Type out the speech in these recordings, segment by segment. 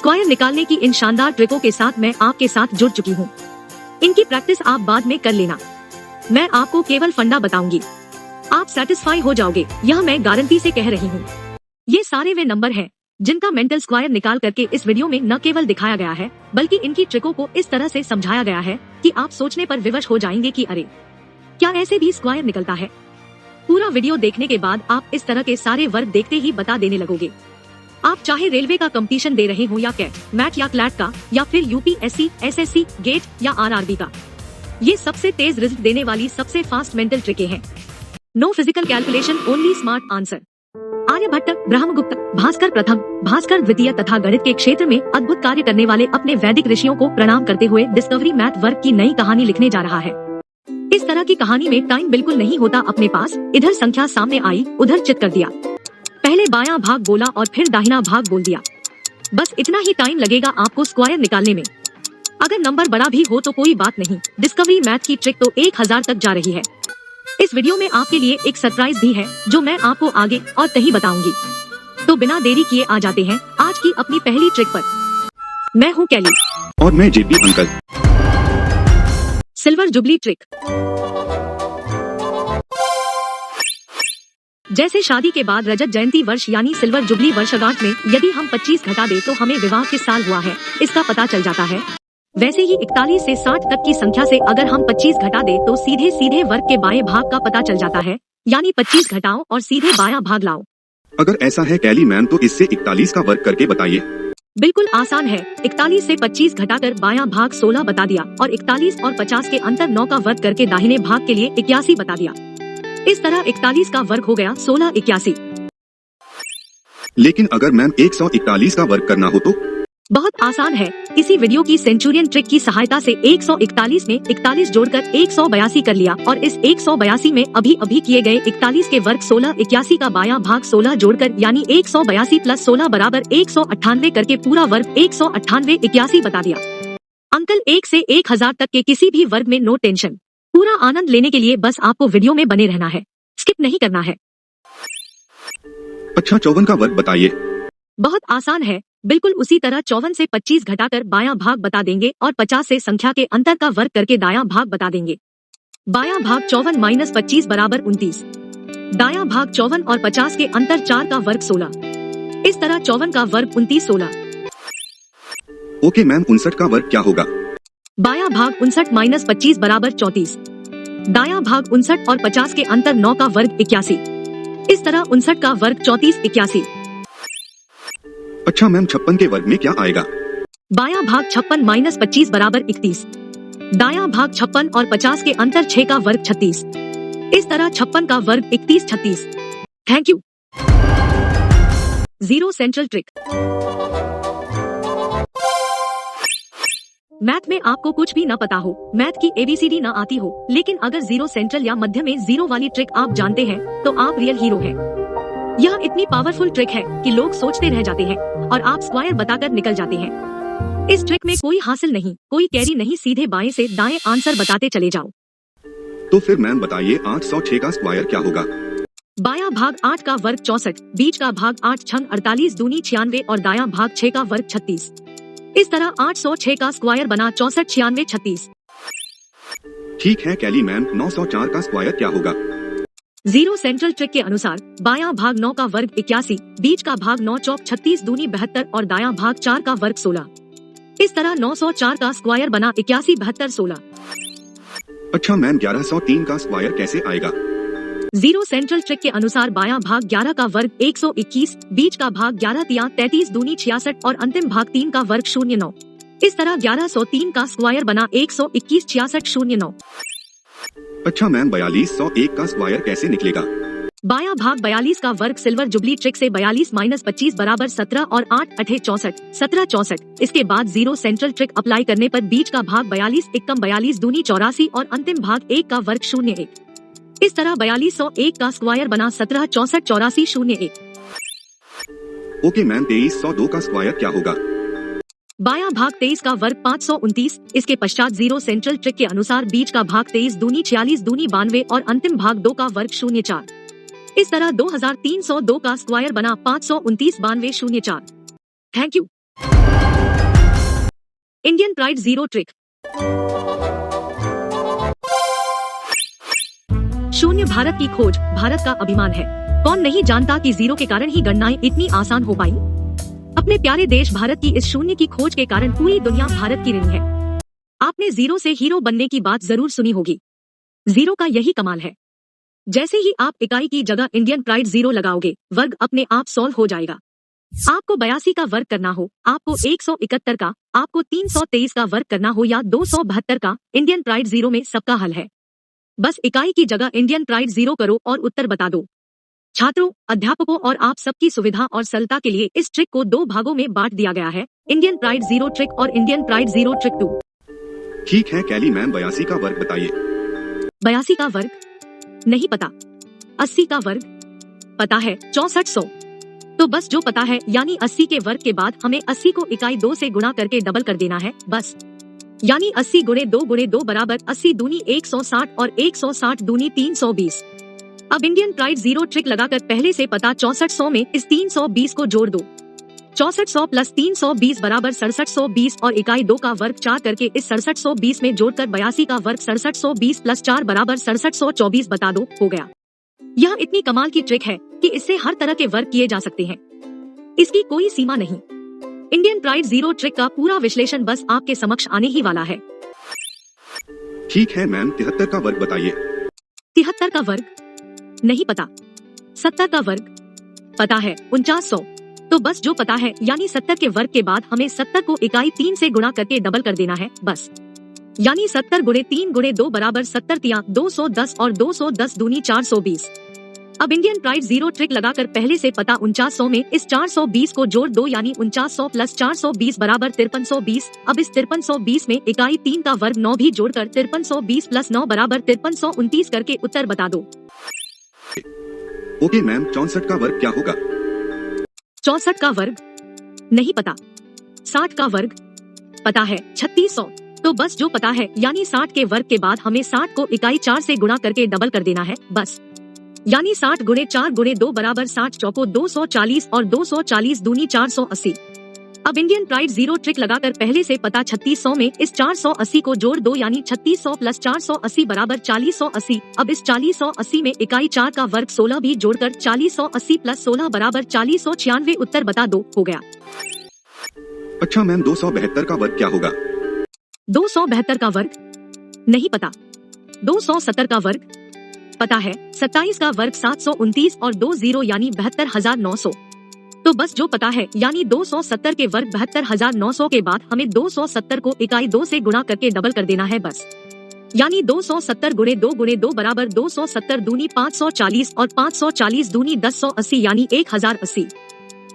Square निकालने की इन शानदार ट्रिकों के साथ मैं आपके साथ जुड़ चुकी हूँ। इनकी प्रैक्टिस आप बाद में कर लेना। मैं आपको केवल फंडा बताऊंगी, आप सेटिस्फाई हो जाओगे, यह मैं गारंटी से कह रही हूँ। ये सारे वे नंबर हैं जिनका मेंटल स्क्वायर निकाल करके इस वीडियो में न केवल दिखाया गया है बल्कि इनकी ट्रिकों को इस तरह से समझाया गया है कि आप सोचने पर विवश हो जाएंगे कि अरे क्या ऐसे भी स्क्वायर निकलता है। पूरा वीडियो देखने के बाद आप इस तरह के सारे वर्ग देखते ही बता देने लगोगे। आप चाहे रेलवे का कंपटीशन दे रहे हो या कैट, मैट या क्लैट का, या फिर यूपीएससी, एसएससी, गेट या आरआरबी का, ये सबसे तेज रिजल्ट देने वाली सबसे फास्ट मेंटल ट्रिकें हैं। No physical calculation, only smart answer. Aryabhata, Brahmagupta, Bhaskara प्रथम, भास्कर द्वितीय तथा गणित के क्षेत्र में अद्भुत कार्य करने वाले अपने वैदिक ऋषियों को प्रणाम करते हुए डिस्कवरी मैथ वर्क की नई कहानी लिखने जा रहा है। इस तरह की कहानी में टाइम बिल्कुल नहीं होता अपने पास। इधर संख्या सामने आई, उधर चित कर दिया। पहले बायां भाग बोला और फिर दाहिना भाग बोल दिया। बस इतना ही टाइम लगेगा आपको स्क्वायर निकालने में। अगर नंबर बड़ा भी हो तो कोई बात नहीं, डिस्कवरी मैथ की ट्रिक तो 1000 तक जा रही है। इस वीडियो में आपके लिए एक सरप्राइज भी है जो मैं आपको आगे और कहीं बताऊंगी। तो बिना देरी किए आ जाते हैं आज की अपनी पहली ट्रिक पर। मैं हूँ कैली और मैं JP uncle. Silver jubilee trick. जैसे शादी के बाद रजत जयंती वर्ष यानी सिल्वर जुबली वर्षगांठ में यदि हम 25 घटा दे तो हमें विवाह किस साल हुआ है इसका पता चल जाता है। वैसे ही 41 से 60 तक की संख्या से अगर हम 25 घटा दे तो सीधे सीधे वर्ग के बाएं भाग का पता चल जाता है, यानी 25 घटाओ और सीधे बायां भाग लाओ। अगर ऐसा है कैली मैम तो इससे 41 का वर्ग करके बताइए। बिल्कुल आसान है। 41 से 25 घटाकर बायां भाग 16 बता दिया और 41 और 50 के अंतर 9 का वर्ग करके दाहिने भाग के लिए 81 बता दिया। इस तरह 41 का वर्ग हो गया 16 81। लेकिन अगर मैम 141 का वर्ग करना हो तो? बहुत आसान है। इसी वीडियो की सेंचुरियन ट्रिक की सहायता से 141 में 41 जोड़कर 182 कर लिया और इस 182 में अभी अभी किए गए 41 के वर्ग 16 81 का बायां भाग 16 जोड़कर यानी 182 प्लस 16 बराबर 198 करके पूरा वर्ग 198 81 बता दिया। अंकल 1 से 1000 तक के किसी भी वर्ग में नो टेंशन। पूरा आनंद लेने के लिए बस आपको वीडियो में बने रहना है, स्किप नहीं करना है। अच्छा 54 का वर्ग बताइए। बहुत आसान है। बिल्कुल उसी तरह 54 से 25 घटाकर बायां भाग बता देंगे और 50 से संख्या के अंतर का वर्ग करके दायां भाग बता देंगे। बायां भाग 54 माइनस 25 बराबर 29। दायां भाग 54 और 50 के अंतर 4 का वर्ग 16। इस तरह 54 का वर्ग 29 16। ओके मैम 59 का वर्ग क्या होगा? बायां भाग 59 माइनस 25 बराबर 34। दायां भाग 59 और 50 के अंतर 9 का वर्ग 81। इस तरह 59 का वर्ग 34 81। अच्छा मैम 56 के वर्ग में क्या आएगा? बायां भाग 56 माइनस 25 बराबर 31। दायां भाग 56 और 50 के अंतर 6 का वर्ग 36। इस तरह 56 का वर्ग 31 36। Thank you. Zero central trick. Math में आपको कुछ भी न पता हो, मैथ की ABCD न आती हो, लेकिन अगर जीरो सेंट्रल या मध्य में जीरो वाली ट्रिक आप जानते हैं तो आप रियल हीरो हैं। यह इतनी पावरफुल ट्रिक है कि लोग सोचते रह जाते हैं और आप स्क्वायर बताकर निकल जाते हैं। इस ट्रिक में कोई हासिल नहीं, कोई कैरी नहीं, सीधे बाएं से दाएं आंसर बताते चले जाओ। तो फिर मैम बताइए 806 का स्क्वायर क्या होगा? बायां भाग 8 का वर्ग 64, बीच का भाग 8 छंग 48 दूनी 96 और दायां भाग 6 का वर्ग 36। इस तरह 806 का स्क्वायर बना 64 96 36। ठीक है कैली मैम 904 का स्क्वायर क्या होगा? जीरो सेंट्रल ट्रिक के अनुसार बायां भाग 9 का वर्ग 81, बीच का भाग 9 चौक 36 दूनी 72 और दायां भाग 4 का वर्ग 16। इस तरह 904 का स्क्वायर बना 81 72 16। अच्छा मैम 1103 का स्क्वायर कैसे आएगा? जीरो सेंट्रल ट्रिक के अनुसार बायां भाग 11 का वर्ग 121, बीच का भाग 11 तिया 33 दूनी 66 और अंतिम भाग 3 का वर्ग 09। इस तरह 1103 का स्क्वायर बना 121 66 09। अच्छा मैम 4201 का स्क्वायर कैसे निकलेगा? बायां भाग 42 का वर्ग सिल्वर जुबली ट्रिक से 42 माइनस 25 बराबर 17 और 8 8 64 17 64। इसके बाद जीरो सेंट्रल ट्रिक अप्लाई करने पर बीच का भाग 42 एकम 42 दूनी 84 और अंतिम भाग 1 का वर्ग 01। इस तरह 4201 का स्क्वायर बना 17 64 84 01। ओके मैम 2302 का स्क्वायर क्या होगा? बायां भाग 23 का वर्ग 529। इसके पश्चात जीरो सेंट्रल ट्रिक के अनुसार बीच का भाग 23 दूनी 46 दूनी 92 और अंतिम भाग 2 का वर्ग 04। इस तरह 2302 का स्क्वायर बना 529 92 04। Thank you. Indian pride zero trick. शून्य भारत की खोज भारत का अभिमान है। कौन नहीं जानता कि जीरो के कारण ही गणनाएं इतनी आसान हो पाई। अपने प्यारे देश भारत की इस शून्य की खोज के कारण पूरी दुनिया भारत की ऋणी है। आपने जीरो से हीरो बनने की बात जरूर सुनी होगी। जीरो का यही कमाल है। जैसे ही आप इकाई की जगह इंडियन प्राइड जीरो लगाओगे, वर्ग अपने आप सॉल्व हो जाएगा। आपको 82 का वर्ग करना हो, आपको 171 का, आपको 323 का वर्ग करना हो या 272 का, इंडियन प्राइड जीरो में सबका हल है। बस इकाई की जगह इंडियन प्राइड जीरो करो और उत्तर बता दो। छात्रों, अध्यापकों और आप सबकी सुविधा और सरलता के लिए इस ट्रिक को 2 भागों में बांट दिया गया है, इंडियन प्राइड जीरो ट्रिक और इंडियन प्राइड जीरो ट्रिक 2। ठीक है कैली मैम, 82 का वर्ग बताइए। 82 का वर्ग नहीं पता। 80 का वर्ग पता है, 6400। तो बस जो पता है यानी 80 के वर्ग के बाद हमें 80 को इकाई 2 से गुणा करके डबल कर देना है बस। यानी 80 गुणे 2 बराबर 80 दूनी 160 और 160 दूनी 320। अब इंडियन प्राइड जीरो ट्रिक लगाकर पहले से पता 6400 में इस 320 को जोड़ दो। 6400 प्लस 320 बराबर 6720 और इकाई 2 का वर्ग 4 करके इस 6720 में जोड़कर 82 का वर्ग 6720 प्लस 4 बराबर 6724 बता दो, हो गया। यह इतनी कमाल की ट्रिक है कि इससे हर तरह के वर्ग किए जा सकते हैं। इसकी कोई सीमा नहीं। इंडियन प्राइड जीरो ट्रिक का पूरा विश्लेषण बस आपके समक्ष आने ही वाला है। ठीक है मैम, 73 का वर्ग बताइए। 73 का वर्ग नहीं पता। 70 का वर्ग पता है, 4900। तो बस जो पता है यानी 70 के वर्ग के बाद हमें 70 को इकाई 3 से गुणा करके डबल कर देना है बस। यानी 70 गुणे 3 गुणे 2 बराबर 70 तिया 210 और 210 दूनी 420। अब इंडियन प्राइड जीरो ट्रिक लगाकर पहले से पता 4900 में इस 420 को जोड़ दो यानी 4900 प्लस 420 बराबर 5320। अब इस 5320 में इकाई 3 का वर्ग 9 भी जोड़कर 5320 प्लस 9 बराबर 5329 करके उत्तर बता दो। ओके मैम, 64 का वर्ग क्या होगा? 64 का वर्ग नहीं पता। 60 का वर्ग पता है, 3600। तो बस जो पता है यानी 60 के वर्ग के बाद हमें 60 को इकाई 4 से गुणा करके डबल कर देना है बस। यानी 60 गुणे 4 गुणे 2 बराबर 60 चौको 240 और 240 दूनी 480। अब इंडियन प्राइड जीरो ट्रिक लगाकर पहले से पता 3600 में इस 480 को जोड़ दो यानी 3600 प्लस 480 बराबर 4080। अब इस 4080 में इकाई 4 का वर्ग 16 भी जोड़कर 4080 प्लस 16 बराबर 4096 उत्तर बता दो, हो गया। अच्छा मैम, 272 का वर्ग क्या होगा? 272 का वर्ग नहीं पता। 270 का वर्ग पता है, 27 का वर्ग 729 और 20 यानी 72,900। तो बस जो पता है यानी 270 के वर्ग 72,900 के बाद हमें 270 को इकाई 2 से गुणा करके डबल कर देना है बस। यानी 270 गुणे 2 बराबर 270 दूनी 540 और 540 दूनी 1080 यानी 1080।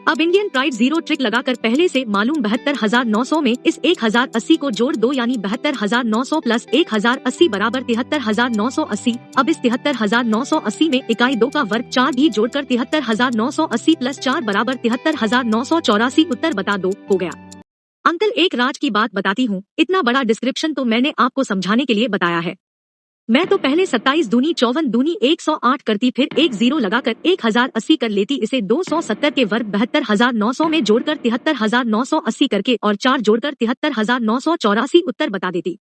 अब इंडियन प्राइड जीरो ट्रिक लगाकर पहले से मालूम 72,900 में इस 1080 को जोड़ दो यानी 72,900 प्लस 1080 बराबर 73,980। अब इस 73,980 में इकाई 2 का वर्ग 4 भी जोड़कर 73,980 प्लस 4 बराबर 73,984 उत्तर बता दो, हो गया। अंकल एक राज की बात बताती हूँ, इतना बड़ा डिस्क्रिप्शन तो मैंने आपको समझाने के लिए बताया है। मैं तो पहले 27 दूनी 54 दूनी 108 करती, फिर एक 0 लगाकर 1080 कर लेती, इसे 270 के वर्ग 72,900 में जोड़कर 73,980 करके और 4 जोड़कर 73,984 उत्तर बता देती।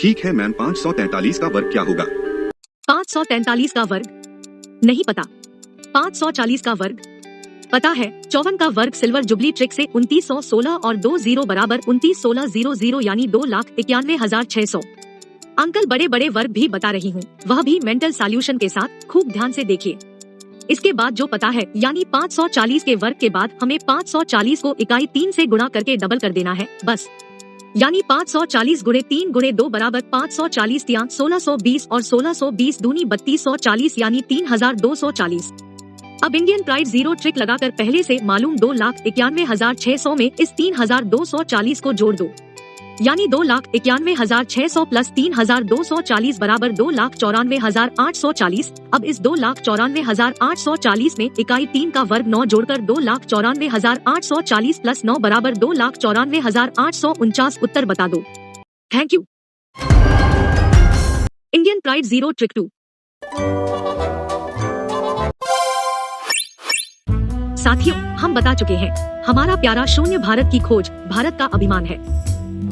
ठीक है मैम, 543 का वर्ग क्या होगा? 543 का वर्ग नहीं पता। 540 का वर्ग पता है, 54 का वर्ग सिल्वर जुबली ट्रिक से 2916 और 20 बराबर 291600 यानी 2,91,600। अंकल बड़े बड़े वर्ग भी बता रही हूँ, वह भी मेंटल सॉल्यूशन के साथ, खूब ध्यान से देखिए। इसके बाद जो पता है यानी 540 के वर्ग के बाद हमें 540 को इकाई 3 से गुणा करके डबल कर देना है बस। यानी 540 गुणे 3 गुणे 2 बराबर 540 तिया 1620 और 1620 दूनी 3240 यानी 3240। अब इंडियन प्राइड जीरो ट्रिक लगाकर पहले से मालूम 2,91,600 में इस 3240 को जोड़ दो यानी 2,91,600 प्लस 3,240 बराबर 2,94,840। अब इस 2,94,840 में इकाई 3 का वर्ग 9 जोड़कर 2,94,840 प्लस 9 बराबर 2,94,849 उत्तर बता दो। Thank you. Indian pride zero trick 2। साथियों, हम बता चुके हैं, हमारा प्यारा शून्य भारत की खोज भारत का अभिमान है।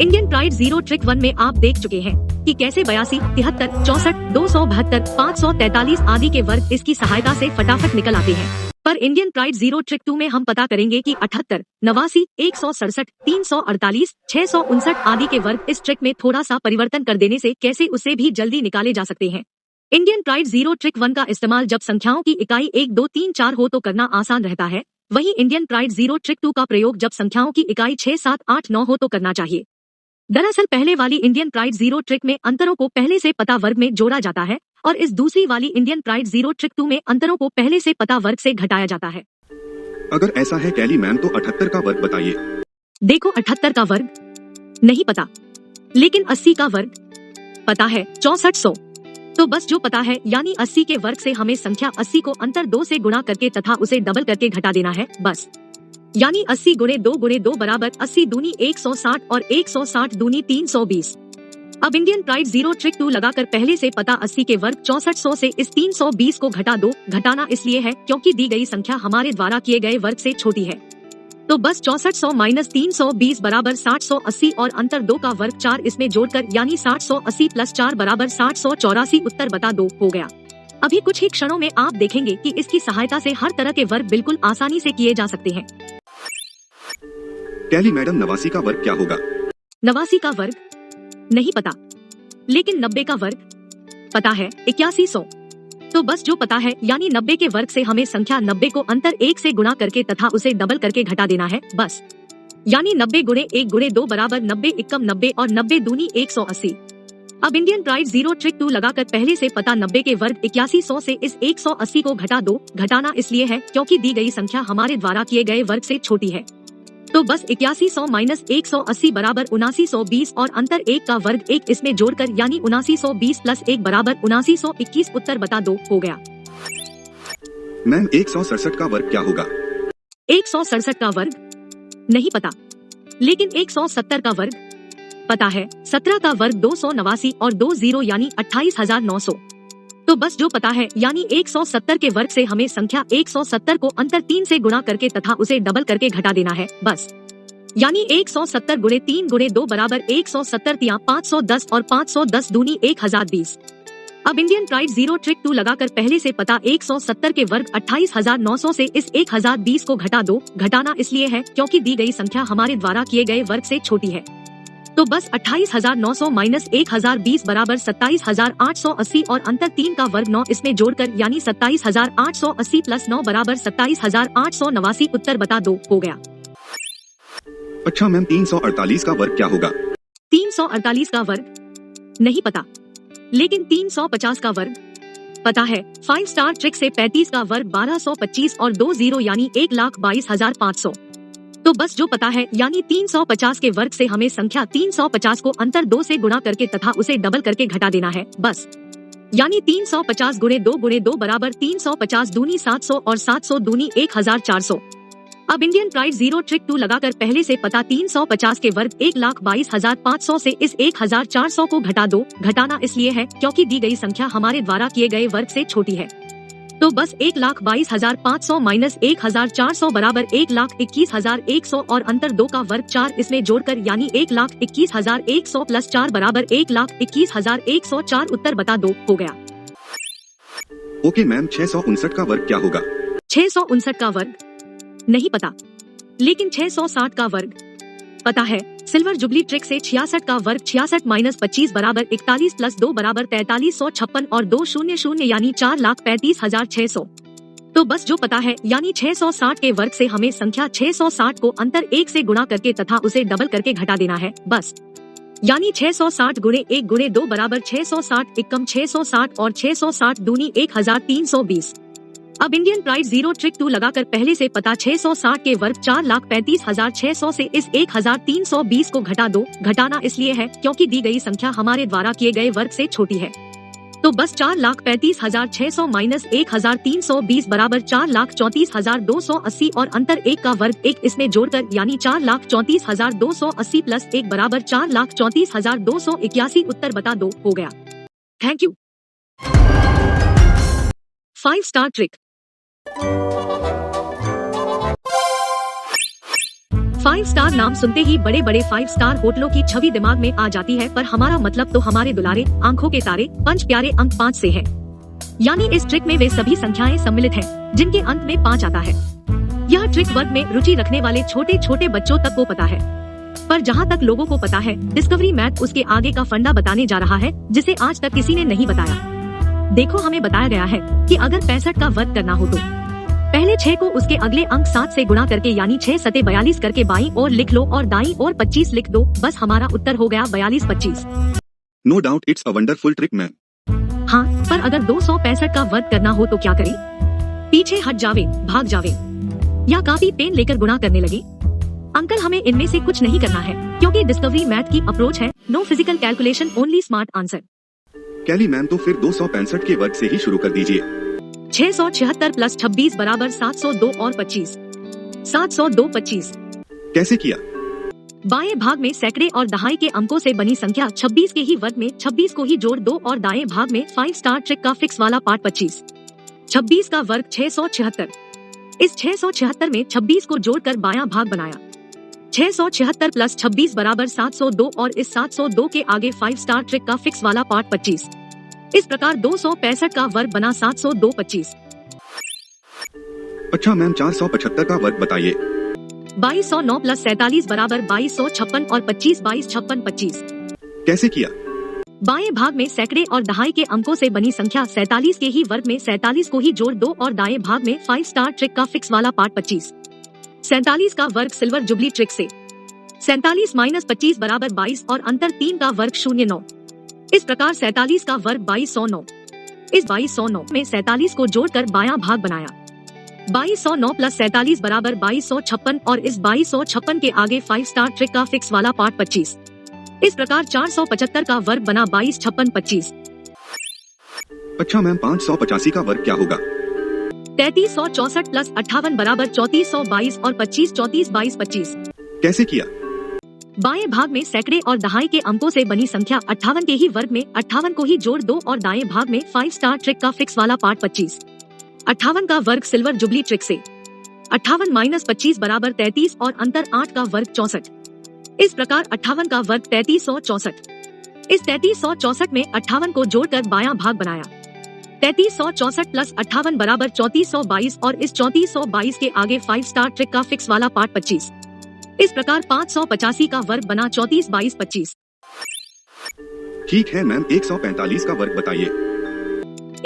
इंडियन प्राइड जीरो ट्रिक 1 में आप देख चुके हैं कि कैसे 82, 73, 64, 272, 543 आदि के वर्ग इसकी सहायता से फटाफट निकल आते हैं। पर इंडियन प्राइड जीरो ट्रिक 2 में हम पता करेंगे कि 78, 89, 167, 348, 659 आदि के वर्ग इस ट्रिक में थोड़ा सा परिवर्तन कर देने से कैसे उससे भी जल्दी निकाले जा सकते हैं। इंडियन प्राइड जीरो ट्रिक 1 का इस्तेमाल जब संख्याओं की इकाई 1, 2, 3, 4 हो तो करना आसान रहता है। वहीं इंडियन प्राइड जीरो ट्रिक 2 का प्रयोग जब संख्याओं की इकाई 6, 7, 8, 9 हो तो करना चाहिए। दरअसल पहले वाली इंडियन प्राइड जीरो ट्रिक में अंतरों को पहले से पता वर्ग में जोड़ा जाता है और इस दूसरी वाली इंडियन प्राइड जीरो ट्रिक 2 में अंतरों को पहले से पता वर्ग से घटाया जाता है। अगर ऐसा है कैली मैम तो 78 का वर्ग बताइए। देखो 78 का वर्ग नहीं पता, लेकिन 80 का वर्ग पता है 6400। तो बस जो पता है यानी 80 के वर्ग से हमें संख्या 80 को अंतर 2 से गुणा करके तथा उसे डबल करके घटा देना है बस। यानी 80 गुणे 2 बराबर 80 दूनी 160 और 160 दूनी 320। अब इंडियन प्राइड जीरो ट्रिक 2 लगाकर पहले से पता 80 के वर्ग 6400 से इस 320 को घटा दो। घटाना इसलिए है क्योंकि दी गई संख्या हमारे द्वारा किए गए वर्ग से छोटी है। तो बस 6400 माइनस 320 बराबर 780 और अंतर 2 का वर्ग 4 इसमें जोड़कर यानी 780 प्लस 4 बराबर 784। उत्तर बता 2 हो गया। अभी कुछ ही क्षणों में आप देखेंगे कि इसकी सहायता से हर तरह के वर्ग बिल्कुल आसानी से किए जा सकते हैं। कैली मैडम 89 का वर्ग क्या होगा? 89 का वर्ग नहीं पता, लेकिन 90 का वर्ग पता है 8100। तो बस जो पता है यानी 90 के वर्ग से हमें संख्या 90 को अंतर 1 से गुणा करके तथा उसे डबल करके घटा देना है बस। यानी 90 गुणे 1 गुणे 2 बराबर 90 एकम 90 और 90 दूनी 180। अब इंडियन प्राइड जीरो ट्रिक 2 लगाकर पहले से पता 90 के वर्ग 8100 से इस 180 को घटा दो। घटाना इसलिए है क्योंकि दी गई संख्या हमारे द्वारा किए गए वर्ग से छोटी है। तो बस 8100 माइनस 180 बराबर 7920 और अंतर 1 का वर्ग 1 इसमें जोड़कर यानी 7920 प्लस 1 बराबर 7921। उत्तर बता 2 हो गया। मैम 167 का वर्ग क्या होगा? 167 का वर्ग नहीं पता, लेकिन 170 का वर्ग पता है। 17 का वर्ग 289 और 2 जीरो यानी 28,900। तो बस जो पता है यानी 170 के वर्ग से हमें संख्या 170 को अंतर 3 से गुणा करके तथा उसे डबल करके घटा देना है बस। यानी 170 गुणे 3 गुणे 2 बराबर 170 तिया 510 और 510 दूनी 1020। अब इंडियन प्राइड जीरो ट्रिक 2 लगाकर पहले से पता 170 के वर्ग 28,900 से इस 1020 को घटा दो। घटाना इसलिए है क्योंकि दी गई संख्या हमारे द्वारा किए गए वर्ग से छोटी है। तो बस 28,900 माइनस 1020 बराबर 27,880 और अंतर 3 का वर्ग 9 इसमें जोड़कर यानी 27,880 प्लस 9 बराबर 27,889। उत्तर बता 2 हो गया। अच्छा मैम 348 का वर्ग क्या होगा? 348 का वर्ग नहीं पता, लेकिन 350 का वर्ग पता है। 5 स्टार ट्रिक से 35 का वर्ग 1225 और 2 जीरो यानी 1,22,500। तो बस जो पता है यानी 350 के वर्ग से हमें संख्या 350 को अंतर 2 से गुणा करके तथा उसे डबल करके घटा देना है बस। यानी 350 गुणे 2 बराबर 350 दूनी 700 और 700 दूनी 1400। अब इंडियन प्राइड जीरो ट्रिक 2 लगाकर पहले से पता 350 के वर्ग 1,22,500 से इस 1400 को घटा दो। घटाना इसलिए है क्योंकि दी गई संख्या हमारे द्वारा किए गए वर्ग से छोटी है। तो बस 1,22,500 माइनस 1,400 बराबर 1,21,100 और अंतर 2 का वर्ग 4 इसमें जोड़कर यानी 1,21,100 प्लस 4 बराबर 1,21,104। उत्तर बता 2 हो गया। ओके मैम 659 का वर्ग क्या होगा? 659 का वर्ग नहीं पता, लेकिन 660 का वर्ग पता है। सिल्वर जुबली ट्रिक से 66 का वर्ग 66 माइनस 25 बराबर 41 प्लस 2 बराबर 4356 और 200 यानी 4,35,600। तो बस जो पता है यानी 660 के वर्ग से हमें संख्या 660 को अंतर 1 से गुणा करके तथा उसे डबल करके घटा देना है बस। यानी 660 गुणे 1 गुणे 2 बराबर 660 एकम 660 और 660 दूनी 1320। अब इंडियन प्राइड जीरो ट्रिक 2 लगाकर पहले से पता 660 के वर्ग 4,35,600 से इस 1320 को घटा दो। घटाना इसलिए है क्योंकि दी गई संख्या हमारे द्वारा किए गए वर्ग से छोटी है। तो बस 4,35,600 माइनस 1320 बराबर 4,34,280 और अंतर 1 का वर्ग 1 इसमें जोड़कर यानी 4,34,280 प्लस 1 बराबर 4,34,281। उत्तर बता 2 हो गया। Thank you. 5 star trick. 5 star नाम सुनते ही बड़े बड़े 5 स्टार होटलों की छवि दिमाग में आ जाती है, पर हमारा मतलब तो हमारे दुलारे आंखों के तारे पंच प्यारे अंक 5 से है। यानी इस ट्रिक में वे सभी संख्याएं सम्मिलित हैं, जिनके अंत में 5 आता है। यह ट्रिक वर्क में रुचि रखने वाले छोटे छोटे बच्चों तक को पता है, पर जहाँ तक लोगों को पता है, डिस्कवरी मैथ उसके आगे का फंडा बताने जा रहा है, जिसे आज तक किसी ने नहीं बताया। देखो, हमें बताया गया है कि अगर 65 का वर्ग करना हो तो पहले 6 को उसके अगले अंक 7 से गुणा करके, यानी 6 सते 42 करके बाईं ओर लिख लो और दाईं ओर 25 लिख दो। बस हमारा उत्तर हो गया 42-25। No doubt it's a wonderful trick ma'am. हाँ, पर अगर 265 का वर्ग करना हो तो क्या करें? पीछे हट जावे, भाग जावे, या कॉपी पेन लेकर गुणा करने लगे? अंकल, हमें इनमें से कुछ नहीं करना है, क्योंकि डिस्कवरी मैथ की अप्रोच है no physical calculation, only smart answer. Kelly ma'am, तो फिर 265 के वर्ग से ही शुरू कर दीजिए। 676 प्लस 26 बराबर 702 और 25। 702 25 कैसे किया? बाएं भाग में सैकड़े और दहाई के अंकों से बनी संख्या 26 के ही वर्ग में 26 को ही जोड़ दो और दाएं भाग में 5 स्टार ट्रिक का फिक्स वाला पार्ट 25। 26 का वर्ग 676। इस 676 में 26 को जोड़कर बायां भाग बनाया। 676 प्लस 26 बराबर 702 और इस 702 के आगे 5 स्टार ट्रिक का फिक्स वाला पार्ट 25। इस प्रकार 265 का वर्ग बना 702 25। अच्छा मैम, 475 का वर्ग बताइए। 2209 प्लस 47 बराबर 2256 और 25 2256 25। कैसे किया? बाएं भाग में सैकड़े और दहाई के अंकों से बनी संख्या 47 के ही वर्ग में 47 को ही जोड़ दो और दाएं भाग में 5 स्टार ट्रिक का फिक्स वाला पार्ट 25। 47 का वर्ग सिल्वर जुबली ट्रिक से। 47 माइनस 25 बराबर 22 और अंतर 3 का वर्ग 09। इस प्रकार 47 का वर्ग 2209। इस 2209 में 47 को जोड़कर बायां भाग बनाया। 2209 प्लस 47 बराबर 2256 और इस 2256 के आगे 5 स्टार ट्रिक का फिक्स वाला पार्ट 25। इस प्रकार 475 का वर्ग बना 2256 25। अच्छा मैम, 585 का वर्ग क्या होगा? 3364 प्लस 58 बराबर 3422 और 25 34 22 25। कैसे किया? बाएं भाग में सैकड़े और दहाई के अंकों से बनी संख्या 58 के ही वर्ग में 58 को ही जोड़ दो और दाएं भाग में 5 स्टार ट्रिक का फिक्स वाला पार्ट 25। 58 का वर्ग सिल्वर जुबली ट्रिक से। 58 माइनस 25 बराबर 33 और अंतर 8 का वर्ग 64। इस प्रकार 58 का वर्ग 3364। इस 3364 में 58 को जोड़कर बायां भाग बनाया। 3364 प्लस 58 बराबर 3422 और इस 3422 के आगे 5 स्टार ट्रिक का फिक्स वाला पार्ट 25। इस प्रकार 585 का वर्ग बना 34 22 25। ठीक है मैम, 145 का वर्ग बताइए।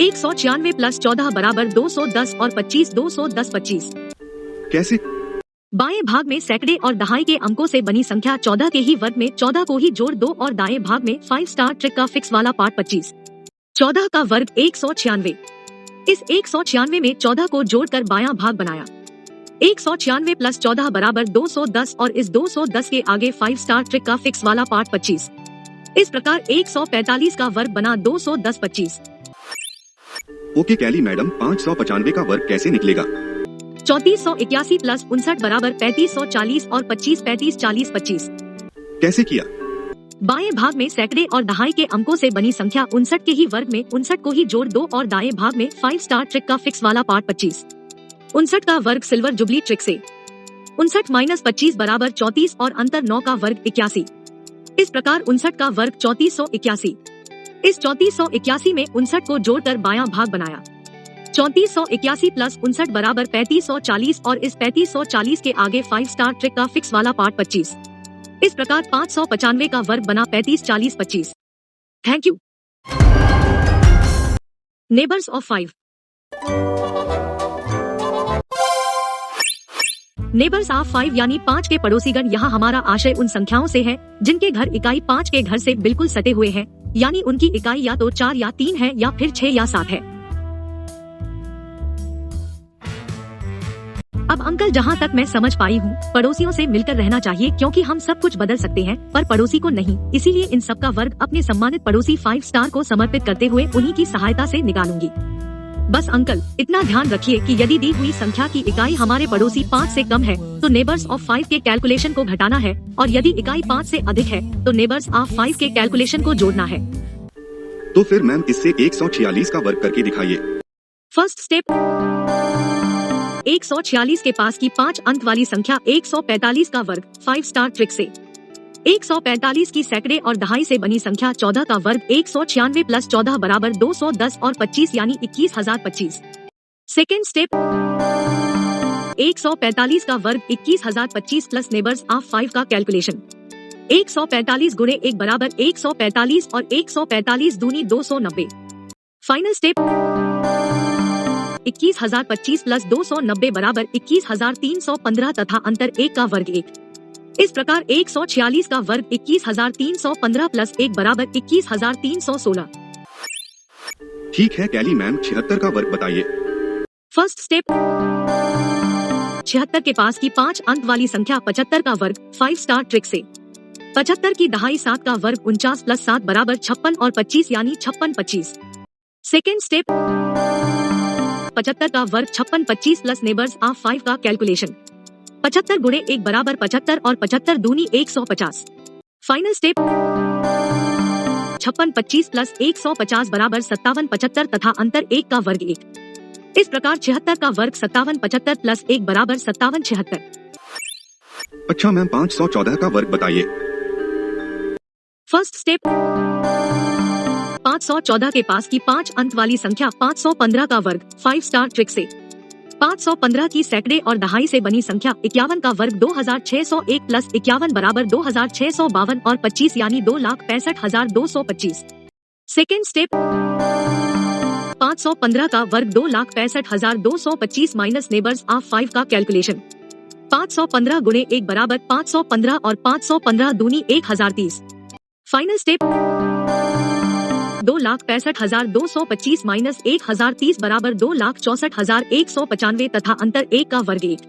196 प्लस 14 बराबर 210 और 25 210 25। कैसे? बाएं भाग में सैकड़े और दहाई के अंकों से बनी संख्या 14 के ही वर्ग में 14 को ही जोड़ दो और दाएं भाग में 5 स्टार ट्रिक का फिक्स वाला पार्ट 25। 14 का वर्ग 196। इस 196 में 14 को जोड़कर बायां भाग बनाया। 196 प्लस 14 बराबर 210 और इस 210 के आगे 5 स्टार ट्रिक का फिक्स वाला पार्ट 25। इस प्रकार 145 का वर्ग बना 210 25। ओके कैली मैडम, 595 का वर्ग कैसे निकलेगा? 3481 प्लस 59 बराबर 3540 और 25 35 40 25। कैसे किया? बाएं भाग में सैकड़े और दहाई के अंकों से बनी संख्या 59 के ही वर्ग में 59 को ही जोड़ दो और दाएं भाग में 5 स्टार ट्रिक का फिक्स वाला पार्ट 25। 59 का वर्ग सिल्वर जुबली ट्रिक से। 59 माइनस 25 बराबर 34 और अंतर 9 का वर्ग 81। इस प्रकार 59 का वर्ग 3481। इस 3481 में 59 को जोड़कर बायां भाग बनाया। 3481 प्लस 59 बराबर 3540 और इस 3540 के आगे 5 स्टार ट्रिक का फिक्स वाला पार्ट 25। इस प्रकार 595 का वर्ग बना 35 40 25। Thank you. Neighbours of 5। Neighbours of 5 यानी 5 के पड़ोसीगण। यहाँ हमारा आशय उन संख्याओं से है जिनके घर इकाई 5 के घर से बिल्कुल सटे हुए हैं, यानी उनकी इकाई या तो 4 या 3 है या फिर 6 या 7 है। अब अंकल, जहाँ तक मैं समझ पाई हूँ, पड़ोसियों से मिलकर रहना चाहिए, क्योंकि हम सब कुछ बदल सकते हैं पर पड़ोसी को नहीं। इसीलिए इन सब का वर्ग अपने सम्मानित पड़ोसी 5 स्टार को समर्पित करते हुए उन्हीं की सहायता से निकालूंगी। बस अंकल, इतना ध्यान रखिए कि यदि दी हुई संख्या की इकाई हमारे पड़ोसी 5 से कम है तो नेबर्स ऑफ 5 के कैलकुलेशन को घटाना है, और यदि इकाई 5 से अधिक है तो नेबर्स ऑफ 5 के कैलकुलेशन को जोड़ना है। तो फिर मैम, इससे 146 का वर्ग करके दिखाइए। First step. 146 के पास की 5 अंक वाली संख्या 145 का वर्ग 5 स्टार ट्रिक से। 145 की सैकड़े और दहाई से बनी संख्या 14 का वर्ग 196 प्लस 14 बराबर 210 और 25 यानी 21,025। सेकेंड स्टेप 145 का वर्ग 21,025 प्लस नेबर्स ऑफ 5 का कैलकुलेशन। 145 गुणे 1 बराबर 145 और 145 दूनी 290। फाइनल स्टेप 21,025 प्लस 290 बराबर 21,315 तथा अंतर 1 का वर्ग 1। इस प्रकार 146 का वर्ग 21,315 प्लस 1 बराबर 21,316। ठीक है कैली मैम, 76 का वर्ग बताइए। फर्स्ट स्टेप 76 के पास की 5 अंक वाली संख्या 75 का वर्ग 5 स्टार ट्रिक से। 75 की दहाई 7 का वर्ग 49 प्लस 7 बराबर 56 और 25 यानी 56 25। सेकेंड स्टेप 75 का वर्ग 56 25 प्लस नेबर्स ऑफ 5 का कैलकुलेशन। 75 गुणे 1 बराबर 75 और 75 दूनी 150। फाइनल स्टेप 56 25 प्लस 150 बराबर 57 75 तथा अंतर 1 का वर्ग 1। इस प्रकार 76 का वर्ग 57 75 प्लस 1 बराबर 57 76। अच्छा मैम, 514 का वर्ग बताइए। फर्स्ट स्टेप 514 के पास की 5 अंक वाली संख्या 515 का वर्ग 5 स्टार ट्रिक से। 515 की सैकड़े और दहाई से बनी संख्या 51 का वर्ग 2601 प्लस 51 बराबर 2652 और 25 यानी 2,65,225। सेकेंड स्टेप 515 का वर्ग 2,65,225 माइनस नेबर्स ऑफ 5 का कैलकुलेशन। 515 गुणे 1 बराबर 515 और 515 दूनी 1030। फाइनल स्टेप 2,65,225 माइनस 1030 बराबर 2,64,195 तथा अंतर 1 का वर्ग 1।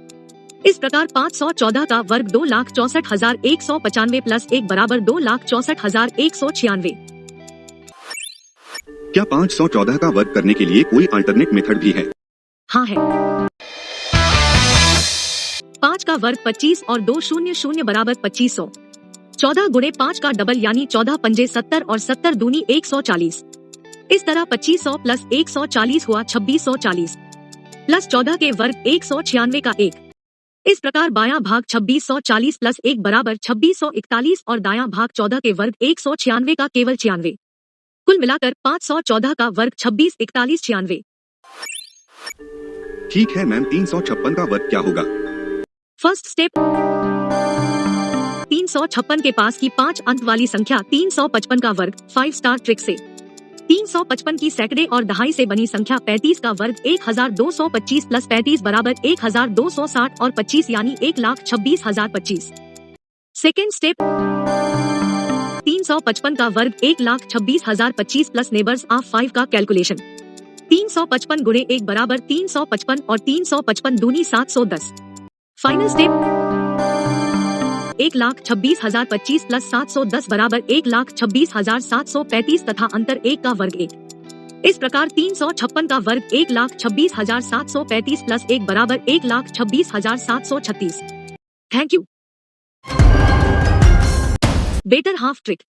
इस प्रकार 514 का वर्ग 2,64,195 प्लस 1 बराबर 2,64,196। क्या 514 का वर्ग करने के लिए कोई अल्टरनेट मेथड भी है? हाँ है। 5 का वर्ग 25 और 2 शून्य शून्य बराबर 2500। 14 गुणे 5 का डबल यानी 14 पंजे 70 और 70 दूनी 140। इस तरह 2500 प्लस 140 हुआ 2640 प्लस 14 के वर्ग 196 का 1। इस प्रकार बायां भाग 2640 प्लस 1 बराबर 2641 और दायां भाग 14 के वर्ग 196 का केवल 96। कुल मिलाकर 514 का वर्ग 26 41 96। ठीक है मैम, 356 का वर्ग क्या होगा? फर्स्ट स्टेप 356 के पास की 5 अंक वाली संख्या 355 का वर्ग 5 स्टार ट्रिक से। 355 की सैकड़े और दहाई से बनी संख्या 35 का वर्ग 1225 प्लस 35 बराबर 1260 और 25 यानी 1,26,025। सेकेंड स्टेप 355 का वर्ग 1,26,025 प्लस नेबर्स ऑफ 5 का कैलकुलेशन। 355 गुणे 1 बराबर 355 और 355 दूनी 710। फाइनल स्टेप 1,26,025 प्लस 710 बराबर 1,26,735 तथा अंतर 1 का वर्ग 1। इस प्रकार 356 का वर्ग 1,26,735 प्लस 1 बराबर 1,26,736। Thank you. Better half trick.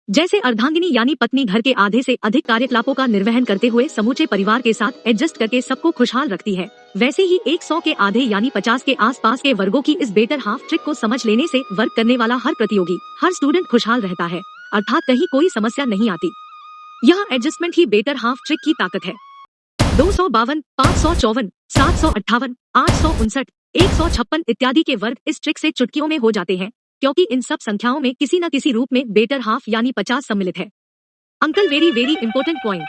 जैसे अर्धांगिनी यानी पत्नी घर के आधे से अधिक कार्यकलापों का निर्वहन करते हुए समूचे परिवार के साथ एडजस्ट करके सबको खुशहाल रखती है, वैसे ही 100 के आधे यानी 50 के आसपास के वर्गों की इस बेटर हाफ ट्रिक को समझ लेने से वर्क करने वाला हर प्रतियोगी, हर स्टूडेंट खुशहाल रहता है, अर्थात कहीं कोई समस्या नहीं आती। यह एडजस्टमेंट ही बेटर हाफ ट्रिक की ताकत है। 252, 554, 758, 859, 156 इत्यादि के वर्ग इस ट्रिक से चुटकियों में हो जाते हैं, क्योंकि इन सब संख्याओं में किसी न किसी रूप में बेटर हाफ यानी 50 सम्मिलित है। अंकल वेरी इम्पोर्टेंट पॉइंट,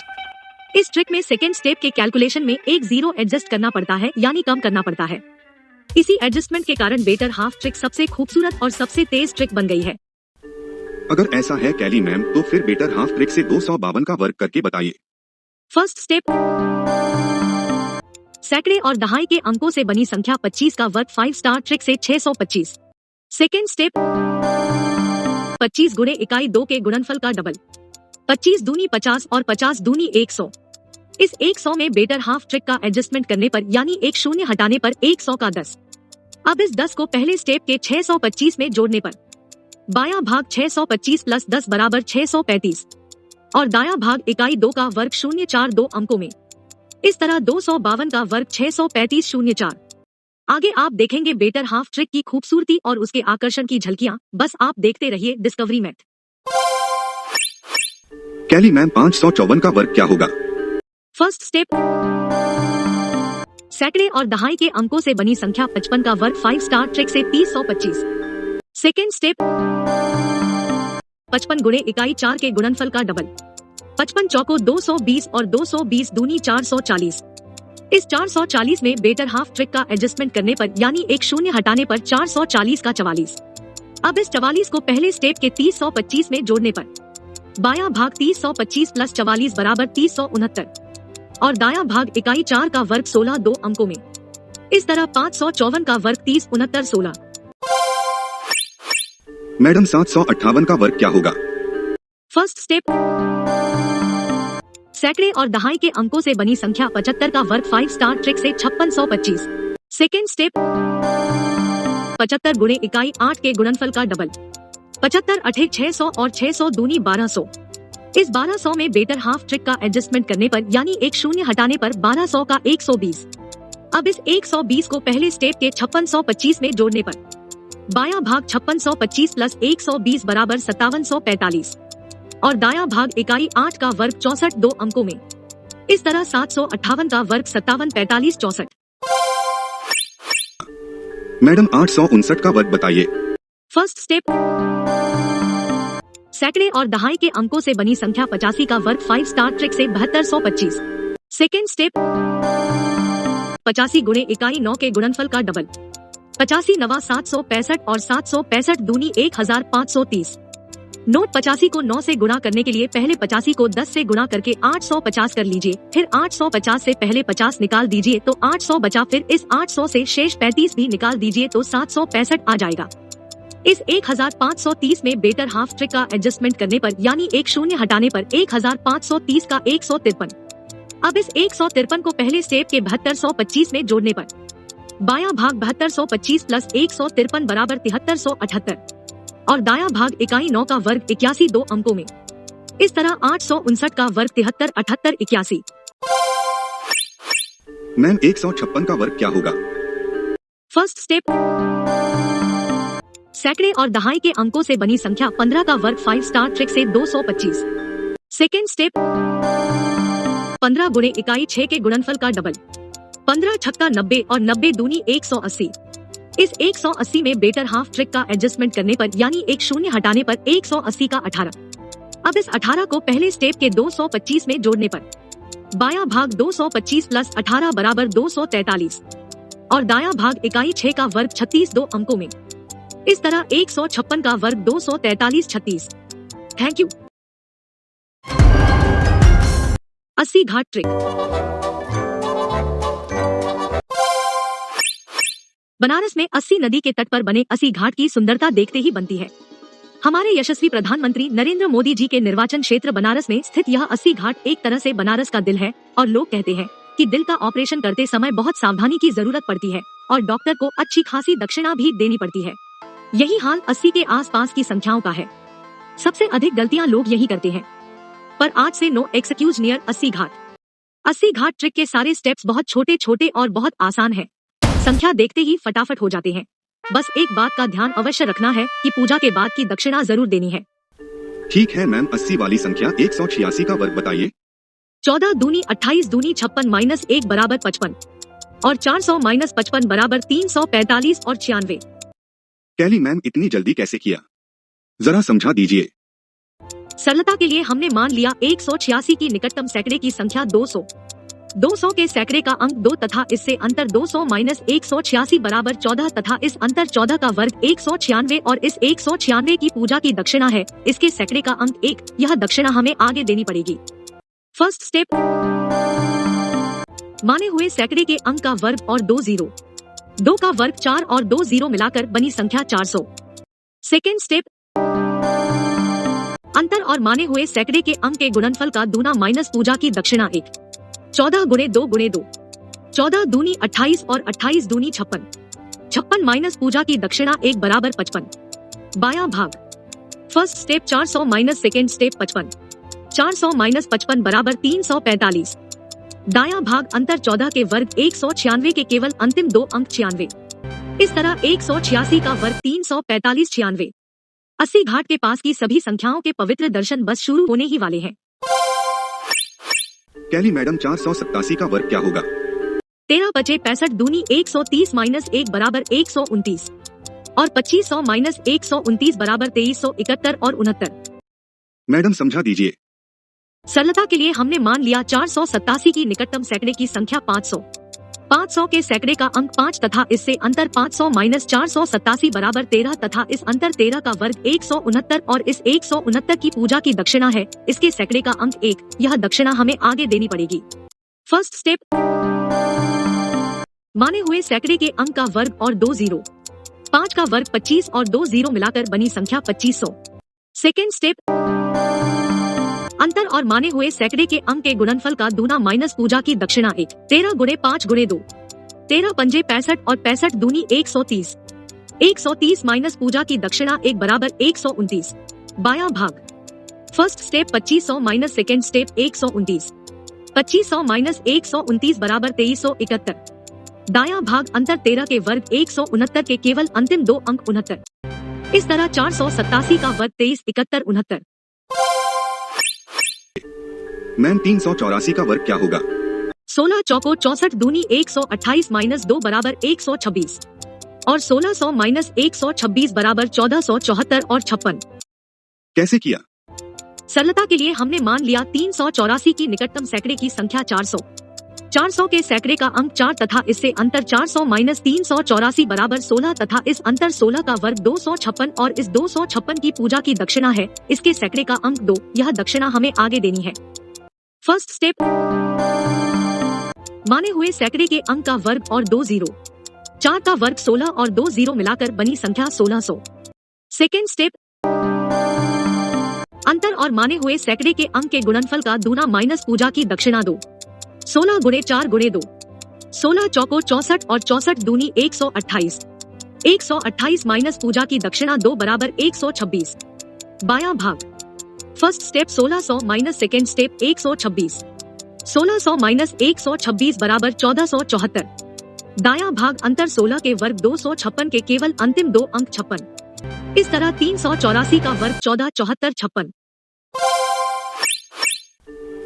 इस ट्रिक में सेकेंड स्टेप के कैलकुलेशन में एक 0 एडजस्ट करना पड़ता है यानी कम करना पड़ता है। इसी एडजस्टमेंट के कारण बेटर हाफ ट्रिक सबसे खूबसूरत और सबसे तेज ट्रिक बन गई है। अगर ऐसा है कैली मैम, तो फिर बेटर हाफ ट्रिक से 252 का वर्ग करके बताइए। फर्स्ट स्टेप सैकड़े और दहाई के अंकों से बनी संख्या 25 का वर्ग 5 स्टार ट्रिक से 625। सेकेंड स्टेप 25 गुणे इकाई 2 के गुणनफल का डबल। 25 दूनी 50 और 50 दूनी 100। इस 100 में बेटर हाफ ट्रिक का एडजस्टमेंट करने पर यानी एक शून्य हटाने पर 100 का 10। अब इस 10 को पहले स्टेप के 625 में जोड़ने पर बायां भाग 625 प्लस 10 बराबर 635। और दायां भाग इकाई 2 का वर्ग 0.4 2 अंकों में। इस तरह 252 का वर्ग 635.04। आगे आप देखेंगे बेटर हाफ ट्रिक की खूबसूरती और उसके आकर्षण की झलकियां। बस आप देखते रहिए डिस्कवरी मैथ। कैली मैम 554 का वर्ग क्या होगा? फर्स्ट स्टेप, सैकड़े और दहाई के अंकों से बनी संख्या 55 का वर्ग 5 स्टार ट्रिक से 3025। सेकेंड स्टेप, 55 गुणे इकाई 4 के गुणनफल का डबल। 55 चौको 220 और 220 दूनी 440। इस 440 में बेटर हाफ ट्रिक का एडजस्टमेंट करने पर यानी एक शून्य हटाने पर 440 का 44। अब इस 44 को पहले स्टेप के 3025 में जोड़ने पर बायां भाग 3025 प्लस 44 बराबर 3069 और दायां भाग इकाई 4 का वर्ग 16 2 अंकों में। इस तरह 554 का वर्ग 3069 16। मैडम 758 का वर्ग क्या होगा? फर्स्ट स्टेप, सैकड़े और दहाई के अंकों से बनी संख्या 75 का वर्ग 5 स्टार ट्रिक से 5625। सेकेंड स्टेप, 75 गुणे इकाई 8 के गुणनफल का डबल। 75 अठे 600 और 600 दूनी 1200। इस 1200 में बेटर हाफ ट्रिक का एडजस्टमेंट करने पर यानी एक शून्य हटाने पर 1200 का 120। अब इस 120 को पहले स्टेप के 5625 में जोड़ने पर बायां भाग 5625 प्लस 120 बराबर 5745 और दायां भाग इकाई 8 का वर्ग 64 2 अंकों में। इस तरह 758 का वर्ग 57 45 64। मैडम 859 का वर्ग बताइए। फर्स्ट स्टेप, सैकड़े और दहाई के अंकों से बनी संख्या 85 का वर्ग 5 स्टार ट्रिक से 7225। सेकेंड स्टेप, 85 गुणे इकाई 9 के गुणनफल का डबल। 85 नवा 765 और 765 दूनी 1530। नोट 85 को 9 से गुणा करने के लिए पहले 85 को 10 से गुणा करके 850 कर लीजिए, फिर 850 से पहले 50 निकाल दीजिए तो 800 बचा, फिर इस 800 से शेष 35 भी निकाल दीजिए तो 765 आ जाएगा। इस 1530 में बेटर हाफ ट्रिक का एडजस्टमेंट करने पर यानी एक शून्य हटाने पर 1530 का 153। अब इस 153 को पहले स्टेप के 7225 में जोड़ने पर बायां भाग 7225 प्लस 153 बराबर 7378 और दायां भाग इकाई 9 का वर्ग 81 2 अंकों में। इस तरह 859 का वर्ग 73 78 81। मैम 156 का वर्ग क्या होगा? फर्स्ट स्टेप, सैकड़े और दहाई के अंकों से बनी संख्या 15 का वर्ग 5 स्टार ट्रिक से 225। सेकेंड स्टेप, 15 गुणे इकाई 6 के गुणनफल का डबल। 15 छक्का 90 और 90 दूनी 180। इस 180 में बेटर हाफ ट्रिक का एडजस्टमेंट करने पर यानी एक शून्य हटाने पर 180 का 18। अब इस 18 को पहले स्टेप के 225 में जोड़ने पर बायां भाग 225 प्लस 18 बराबर 243 और दायां भाग इकाई 6 का वर्ग 36 2 अंकों में। इस तरह 156 का वर्ग 243 36। Thank you. 80 Ghat trick. Banaras में 80 नदी के तट पर बने 80 घाट की सुंदरता देखते ही बनती है। हमारे यशस्वी प्रधानमंत्री नरेंद्र मोदी जी के निर्वाचन क्षेत्र बनारस में स्थित यह 80 घाट एक तरह से बनारस का दिल है और लोग कहते हैं कि दिल का ऑपरेशन करते समय बहुत सावधानी की जरूरत पड़ती है और डॉक्टर को अच्छी खासी दक्षिणा भी देनी पड़ती है। यही हाल 80 के आसपास की संख्याओं का है। सबसे अधिक गलतियां लोग यही करते हैं। पर आज से नो एक्सक्यूज नियर 80 घाट। 80 घाट ट्रिक के सारे स्टेप्स बहुत छोटे छोटे और बहुत आसान है। संख्या देखते ही फटाफट हो जाते हैं। बस एक बात का ध्यान अवश्य रखना है कि पूजा के बाद की दक्षिणा जरूर देनी है। ठीक है मैम, 80 वाली संख्या 186 का वर्ग बताइए। 14 दूनी 28 दूनी 56 माइनस 1 बराबर 55 और 400 माइनस 55 बराबर 345 और 96। कैली मैम इतनी जल्दी कैसे किया, जरा समझा दीजिए। सरलता के लिए हमने मान लिया 186 की निकटतम सैकड़े की संख्या 200। 200 के सैकड़े का अंक 2 तथा इससे अंतर 200 माइनस 186 बराबर 14 तथा इस अंतर 14 का वर्ग 196 और इस 196 की पूजा की दक्षिणा है। इसके सैकड़े का अंक 1, यह दक्षिणा हमें आगे देनी पड़ेगी। फर्स्ट स्टेप, माने हुए सैकड़े के अंक का वर्ग और 2 जीरो। 2 का वर्ग 4 और 2 जीरो मिलाकर बनी संख्या 400। सेकेंड स्टेप, अंतर और माने हुए सैकड़े के अंक के गुणनफल का दूना माइनस पूजा की दक्षिणा 1। 14 गुणे 2 गुणे 2। 14 दूनी 28 और 28 दूनी 56। 56 माइनस पूजा की दक्षिणा 1 बराबर 55। बायां भाग। First step 400 minus second step 55। 400 minus 55 बराबर 345। दायां भाग अंतर 14 के वर्ग 196 के केवल अंतिम दो अंक 96। इस तरह 186 का वर्ग 345 96। 80 घाट के पास की सभी संख्याओं के पवित्र दर्शन बस शुरू होने ही वाले हैं। कैली मैडम 487 का वर्ग क्या होगा? 13 बचे 65 दूनी 130 माइनस 1 बराबर 129 और 2500 माइनस 129 बराबर 2371 और 69। मैडम समझा दीजिए। सरलता के लिए हमने मान लिया 487 की निकटतम सैकड़े की संख्या 500। 500 के सैकड़े का अंक 5 तथा इससे अंतर 500 माइनस 487 बराबर 13 तथा इस अंतर 13 का वर्ग 169 और इस 169 की पूजा की दक्षिणा है इसके सैकड़े का अंक 1। यह दक्षिणा हमें आगे देनी पड़ेगी। फर्स्ट स्टेप, माने हुए सैकड़े के अंक का वर्ग और 2 जीरो। 5 का वर्ग 25 और 2 जीरो मिलाकर बनी संख्या 2500। सेकेंड स्टेप, अंतर और माने हुए सैकड़े के अंक के गुणनफल का दूना माइनस पूजा की दक्षिणा 1। 13 गुणे 5 गुणे 2, 13 पंजे 65 और 65 दूनी 130। 130 माइनस पूजा की दक्षिणा 1 बराबर 129। बायां भाग, first step 2500 minus second step 129। 2500 minus 129 बराबर 2371। दायां भाग अंतर 13 के वर्ग 169 के केवल अंतिम दो अंक 69। इस तरह 487 का वर्ग 23 71 69। मैम 384 का वर्ग क्या होगा? 16 चौको 64 दूनी 128 माइनस 2 बराबर 126 और 1600 माइनस 126 बराबर 1474 और 56। कैसे किया? सरलता के लिए हमने मान लिया 384 की निकटतम सैकड़े की संख्या 400। 400 के सैकड़े का अंक 4 तथा इससे अंतर 400 माइनस 384 बराबर 16 तथा इस अंतर 16 का वर्ग 256 और इस 256 की पूजा की दक्षिणा है इसके सैकड़े का अंक 2। यह दक्षिणा हमें आगे देनी है। फर्स्ट स्टेप, माने हुए सैकड़े के अंक का वर्ग और 2 जीरो। 4 का वर्ग 16 और 2 जीरो मिलाकर बनी संख्या 1600। सेकेंड स्टेप, अंतर और माने हुए सैकड़े के अंक के गुणनफल का दूना माइनस पूजा की दक्षिणा 2। 16 गुणे 4 गुणे 2, 16 चौको 64 और 64 दूनी 128। 128 माइनस पूजा की दक्षिणा 2 बराबर 126। बायां भाग, first step 1600 minus second step 126। 1600 minus 126 बराबर 1474। दायां भाग अंतर 16 के वर्ग 256 के केवल अंतिम दो अंक 56। इस तरह 384 का वर्ग 14 74 56।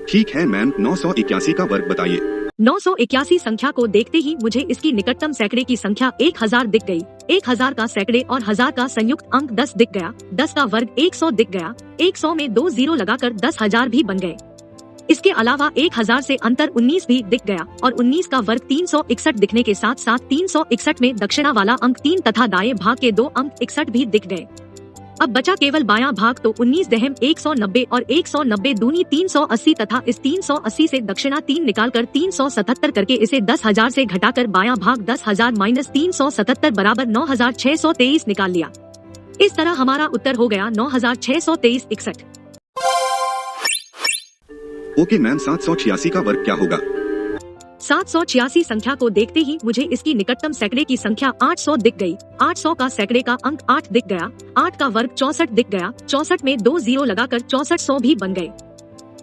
ठीक है मैम, 981 का वर्ग बताइए। 981 संख्या को देखते ही मुझे इसकी निकटतम सैकड़े की संख्या 1000 दिख गई। 1000 का सैकड़े और 1000 का संयुक्त अंक 10 दिख गया। 10 का वर्ग 100 दिख गया। 100 में 2 जीरो लगाकर 10,000 भी बन गए। इसके अलावा 1000 से अंतर 19 भी दिख गया और 19 का वर्ग 361 दिखने के साथ साथ 361 में दक्षिणा वाला अंक 3 तथा दाएं भाग के दो अंक 61 भी दिख गए। अब बचा केवल बायां भाग तो 19 दहम 190 और 190 दूनी 380 तथा इस 380 से दक्षिणा 3 निकालकर 377 करके इसे 10,000 से घटाकर बायां भाग 10,000 माइनस 377 बराबर 9,623 निकाल लिया। इस तरह हमारा उत्तर हो गया 9,623 61। ओके मैम, 786 का वर्ग क्या होगा? 786 संख्या को देखते ही मुझे इसकी निकटतम सैकड़े की संख्या 800 दिख गई। 800 का सैकड़े का अंक 8 दिख गया। 8 का वर्ग 64 दिख गया। 64 में 2 जीरो लगाकर 6400 भी बन गए।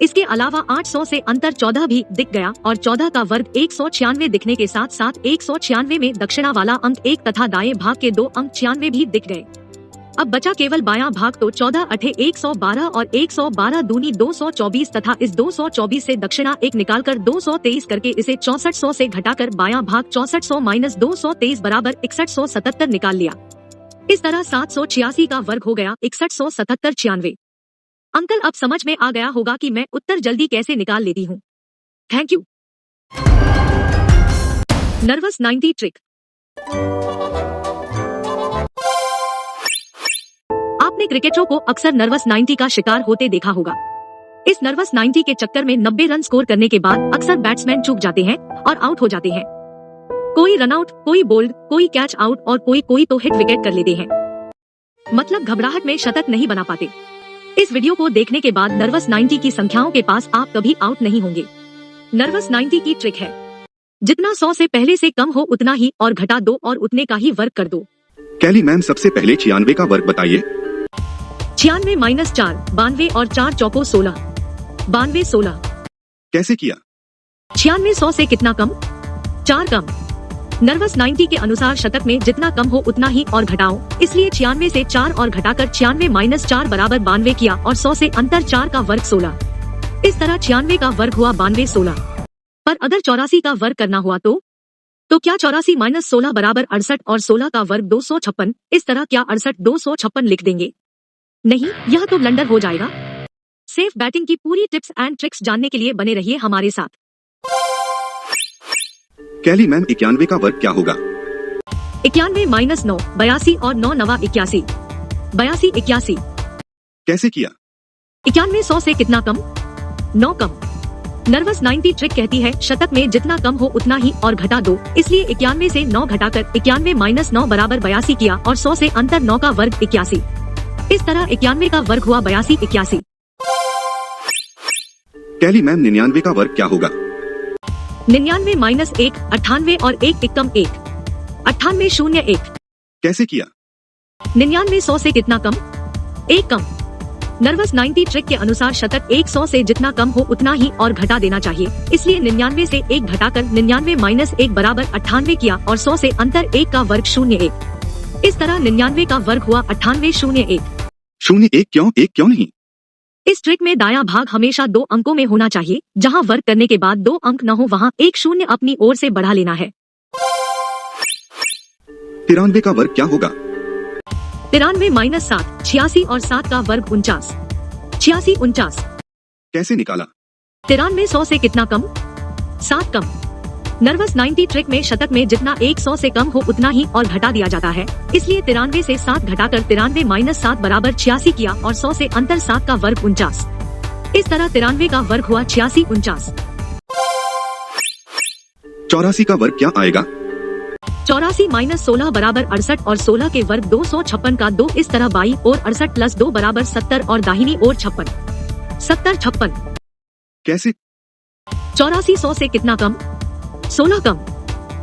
इसके अलावा 800 से अंतर 14 भी दिख गया और 14 का वर्ग 196 दिखने के साथ साथ 196 में दक्षिणा वाला अंक 1 तथा दाएं भाग के दो अंक 96 भी दिख गए। अब बचा केवल बायां भाग तो 14 अठे 112 और 112 दूनी 224 तथा इस 224 से दक्षिणा 1 निकालकर 223 करके इसे 6400 से घटाकर बायां भाग 6400 माइनस 223 बराबर 6177 निकाल लिया। इस तरह 786 का वर्ग हो गया 6177 96। अंकल अब समझ में आ गया होगा कि मैं उत्तर जल्दी कैसे निकाल लेती हूँ। Thank you. Nervous 90 trick. आपने क्रिकेटरों को अक्सर नर्वस 90 का शिकार होते देखा होगा। इस नर्वस 90 के चक्कर में 90 रन स्कोर करने के बाद अक्सर बैट्समैन चूक जाते हैं और आउट हो जाते हैं। कोई रन आउट, कोई बोल्ड, कोई कैच आउट और कोई तो हिट विकेट कर लेते हैं। मतलब घबराहट में शतक नहीं बना पाते। इस वीडियो को देखने के बाद नर्वस 90 की संख्याओं के पास आप कभी आउट नहीं होंगे। नर्वस 90 की ट्रिक है, जितना 100 से पहले से कम हो उतना ही और घटा दो और उतने का ही वर्ग कर दो। कैली मैम सबसे पहले 96 का वर्ग बताइए। 96 माइनस 4 92 और 4 चौको 16। 92 16। कैसे किया? 96 100 से कितना कम? 4 कम। नर्वस 90 के अनुसार शतक में जितना कम हो उतना ही और घटाओ, इसलिए 96 से 4 और घटाकर 96 माइनस 4 बराबर 92 किया और 100 से अंतर 4 का वर्ग 16। इस तरह 96 का वर्ग हुआ 92 16। पर अगर 84 का वर्ग करना हुआ तो क्या 84 माइनस 16 बराबर 68 और 16 का वर्ग 256। इस तरह क्या 68 256 लिख देंगे? नहीं, यह तो ब्लंडर हो जाएगा। सेफ बैटिंग की पूरी टिप्स एंड ट्रिक्स जानने के लिए बने रहिए हमारे साथ। कैली मैम 91 का वर्ग क्या होगा? 91 माइनस 9 82 और 9 नवा 81। 82 81। कैसे किया? 91 100 से कितना कम? 9 कम। नर्वस 90 ट्रिक कहती है शतक में जितना कम हो उतना ही और घटा दो, इसलिए 91 से 9 घटाकर 91 माइनस 9 बराबर 82 किया और 100 से अंतर 9 का वर्ग 81। इस तरह 91 का वर्ग हुआ 82 81। कैली मैम 99 का वर्ग क्या होगा? 99 माइनस 1 98 और 1 एकम 1। 98 0 1। कैसे किया? 99 100 से कितना कम? 1 कम। नर्वस 90 ट्रिक के अनुसार शतक 100 से जितना कम हो उतना ही और घटा देना चाहिए, इसलिए 99 से 1 घटाकर 99 माइनस 1 बराबर 98 किया और 100 से अंतर 1 का वर्ग 0 1। इस तरह 99 का वर्ग हुआ 98 0 1। 0 1 क्यों? 1 क्यों नहीं? इस ट्रिक में दायां भाग हमेशा 2 अंकों में होना चाहिए। जहां वर्ग करने के बाद 2 अंक न हो वहां एक 0 अपनी ओर से बढ़ा लेना है। 93 का वर्ग क्या होगा? 93 माइनस 7 86 और 7 का वर्ग 49। 86 49। कैसे निकाला? 93 100 से कितना कम? 7 कम। नर्वस 90 ट्रिक में शतक में जितना 100 से कम हो उतना ही और घटा दिया जाता है, इसलिए 93 से 7 घटाकर 93 माइनस 7 बराबर 86 किया और 100 से अंतर 7 का वर्ग 49। इस तरह 93 का वर्ग हुआ 86 49। 84 का वर्ग क्या आएगा? 84 माइनस 16 बराबर 68 और 16 के वर्ग 256 का 2। इस तरह बाई और 68 प्लस 2 बराबर 70 और दाहिनी ओर 56 70 56। कैसे? 84 100 से कितना कम? 16 कम।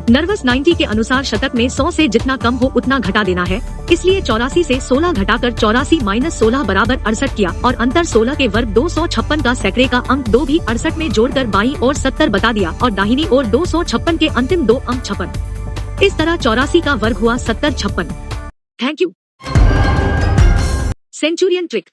नर्वस 90 के अनुसार शतक में 100 से जितना कम हो उतना घटा देना है, इसलिए 84 से 16 घटाकर 84 माइनस 16 बराबर 68 किया और अंतर 16 के वर्ग 256 का सैकड़े का अंक 2 भी 68 में जोड़कर बाईं ओर 70 बता दिया और दाहिनी ओर 256 के अंतिम 2 अंक 56। इस तरह 84 का वर्ग हुआ 70 56। Thank you. Centurion trick.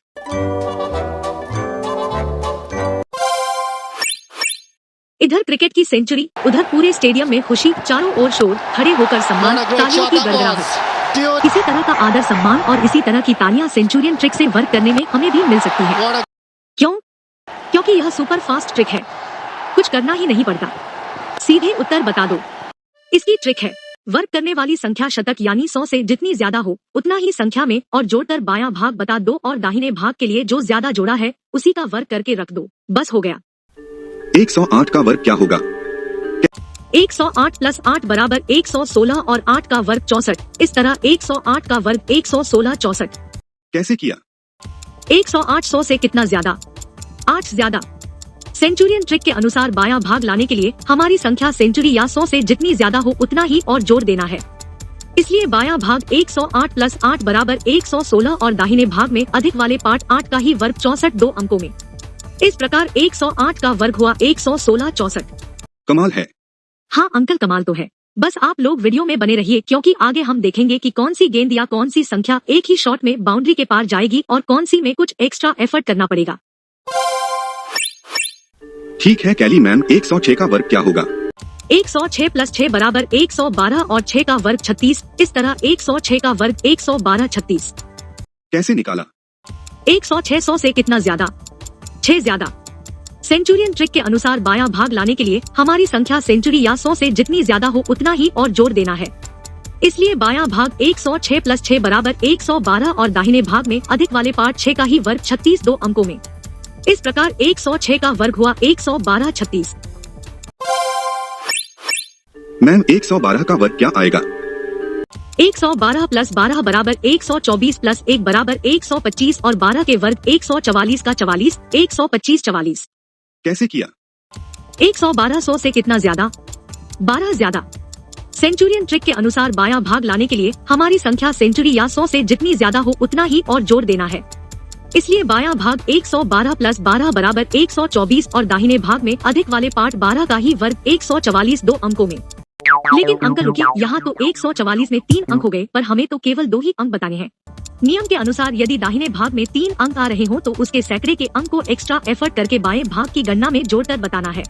इधर क्रिकेट की सेंचुरी, उधर पूरे स्टेडियम में खुशी, चारों ओर शोर, खड़े होकर सम्मान, तालियों की गड़गड़ाहट। इसी तरह का आदर सम्मान और इसी तरह की तालियां सेंचुरियन ट्रिक से वर्क करने में हमें भी मिल सकती है। क्यों? क्योंकि यह सुपर फास्ट ट्रिक है, कुछ करना ही नहीं पड़ता, सीधे उत्तर बता दो। इसकी ट्रिक है वर्क करने वाली संख्या शतक यानी 100 से जितनी ज्यादा हो उतना ही संख्या में और जोड़कर बायां भाग बता दो और दाहिने भाग के लिए जो ज्यादा जोड़ा है उसी का वर्क करके रख दो, बस हो गया। 108 का वर्ग क्या होगा? 108 प्लस 8 बराबर 116 और 8 का वर्ग 64। इस तरह 108 का वर्ग 116 64। कैसे किया? 108 100 से कितना ज्यादा? 8 ज्यादा। सेंचुरियन ट्रिक के अनुसार बायां भाग लाने के लिए हमारी संख्या सेंचुरी या 100 से जितनी ज्यादा हो उतना ही और जोड़ देना है, इसलिए बायां भाग 108 प्लस 8 बराबर 116 और दाहिने भाग में अधिक वाले पार्ट 8 का ही वर्ग 64 2 अंकों में। इस प्रकार 108 का वर्ग हुआ 116 64। कमाल है। हाँ अंकल कमाल तो है, बस आप लोग वीडियो में बने रहिए क्योंकि आगे हम देखेंगे कि कौन सी गेंद या कौन सी संख्या एक ही शॉट में बाउंड्री के पार जाएगी और कौन सी में कुछ एक्स्ट्रा एफर्ट करना पड़ेगा। ठीक है कैली मैम, 106 का वर्ग क्या होगा? 106 प्लस 6 बराबर 112 और 6 का वर्ग 36। इस तरह 106 का वर्ग 112 36। कैसे निकाला? 106 100 से कितना ज्यादा? 6 ज्यादा। सेंचुरियन ट्रिक के अनुसार बायां भाग लाने के लिए हमारी संख्या सेंचुरी या 100 से जितनी ज्यादा हो उतना ही और जोड़ देना है, इसलिए बायां भाग 106 प्लस 6 बराबर 112 और दाहिने भाग में अधिक वाले पार्ट 6 का ही वर्ग 36 2 अंकों में। इस प्रकार 106 का वर्ग हुआ 112 36। मैम 112 का वर्ग क्या आएगा? 112 प्लस 12 बराबर 124 प्लस 1 बराबर 125 और 12 के वर्ग 144 का 44 125 44। कैसे किया? 112 100 से कितना ज्यादा? 12 ज्यादा। सेंचुरियन ट्रिक के अनुसार बायां भाग लाने के लिए हमारी संख्या सेंचुरी या 100 से जितनी ज्यादा हो उतना ही और जोड़ देना है, इसलिए बायां भाग 112 प्लस 12 बराबर 124 और दाहिने भाग में अधिक वाले पार्ट 12 का ही वर्ग 144 दो अंकों में। लेकिन अंकल रुकिए, यहाँ तो 144 में 3 अंक हो गए, पर हमें तो केवल 2 ही अंक बताने हैं। नियम के अनुसार यदि दाहिने भाग में 3 अंक आ रहे हो तो उसके सैकड़े के अंक को एक्स्ट्रा एफर्ट करके बाएं भाग की गणना में जोड़कर बताना है।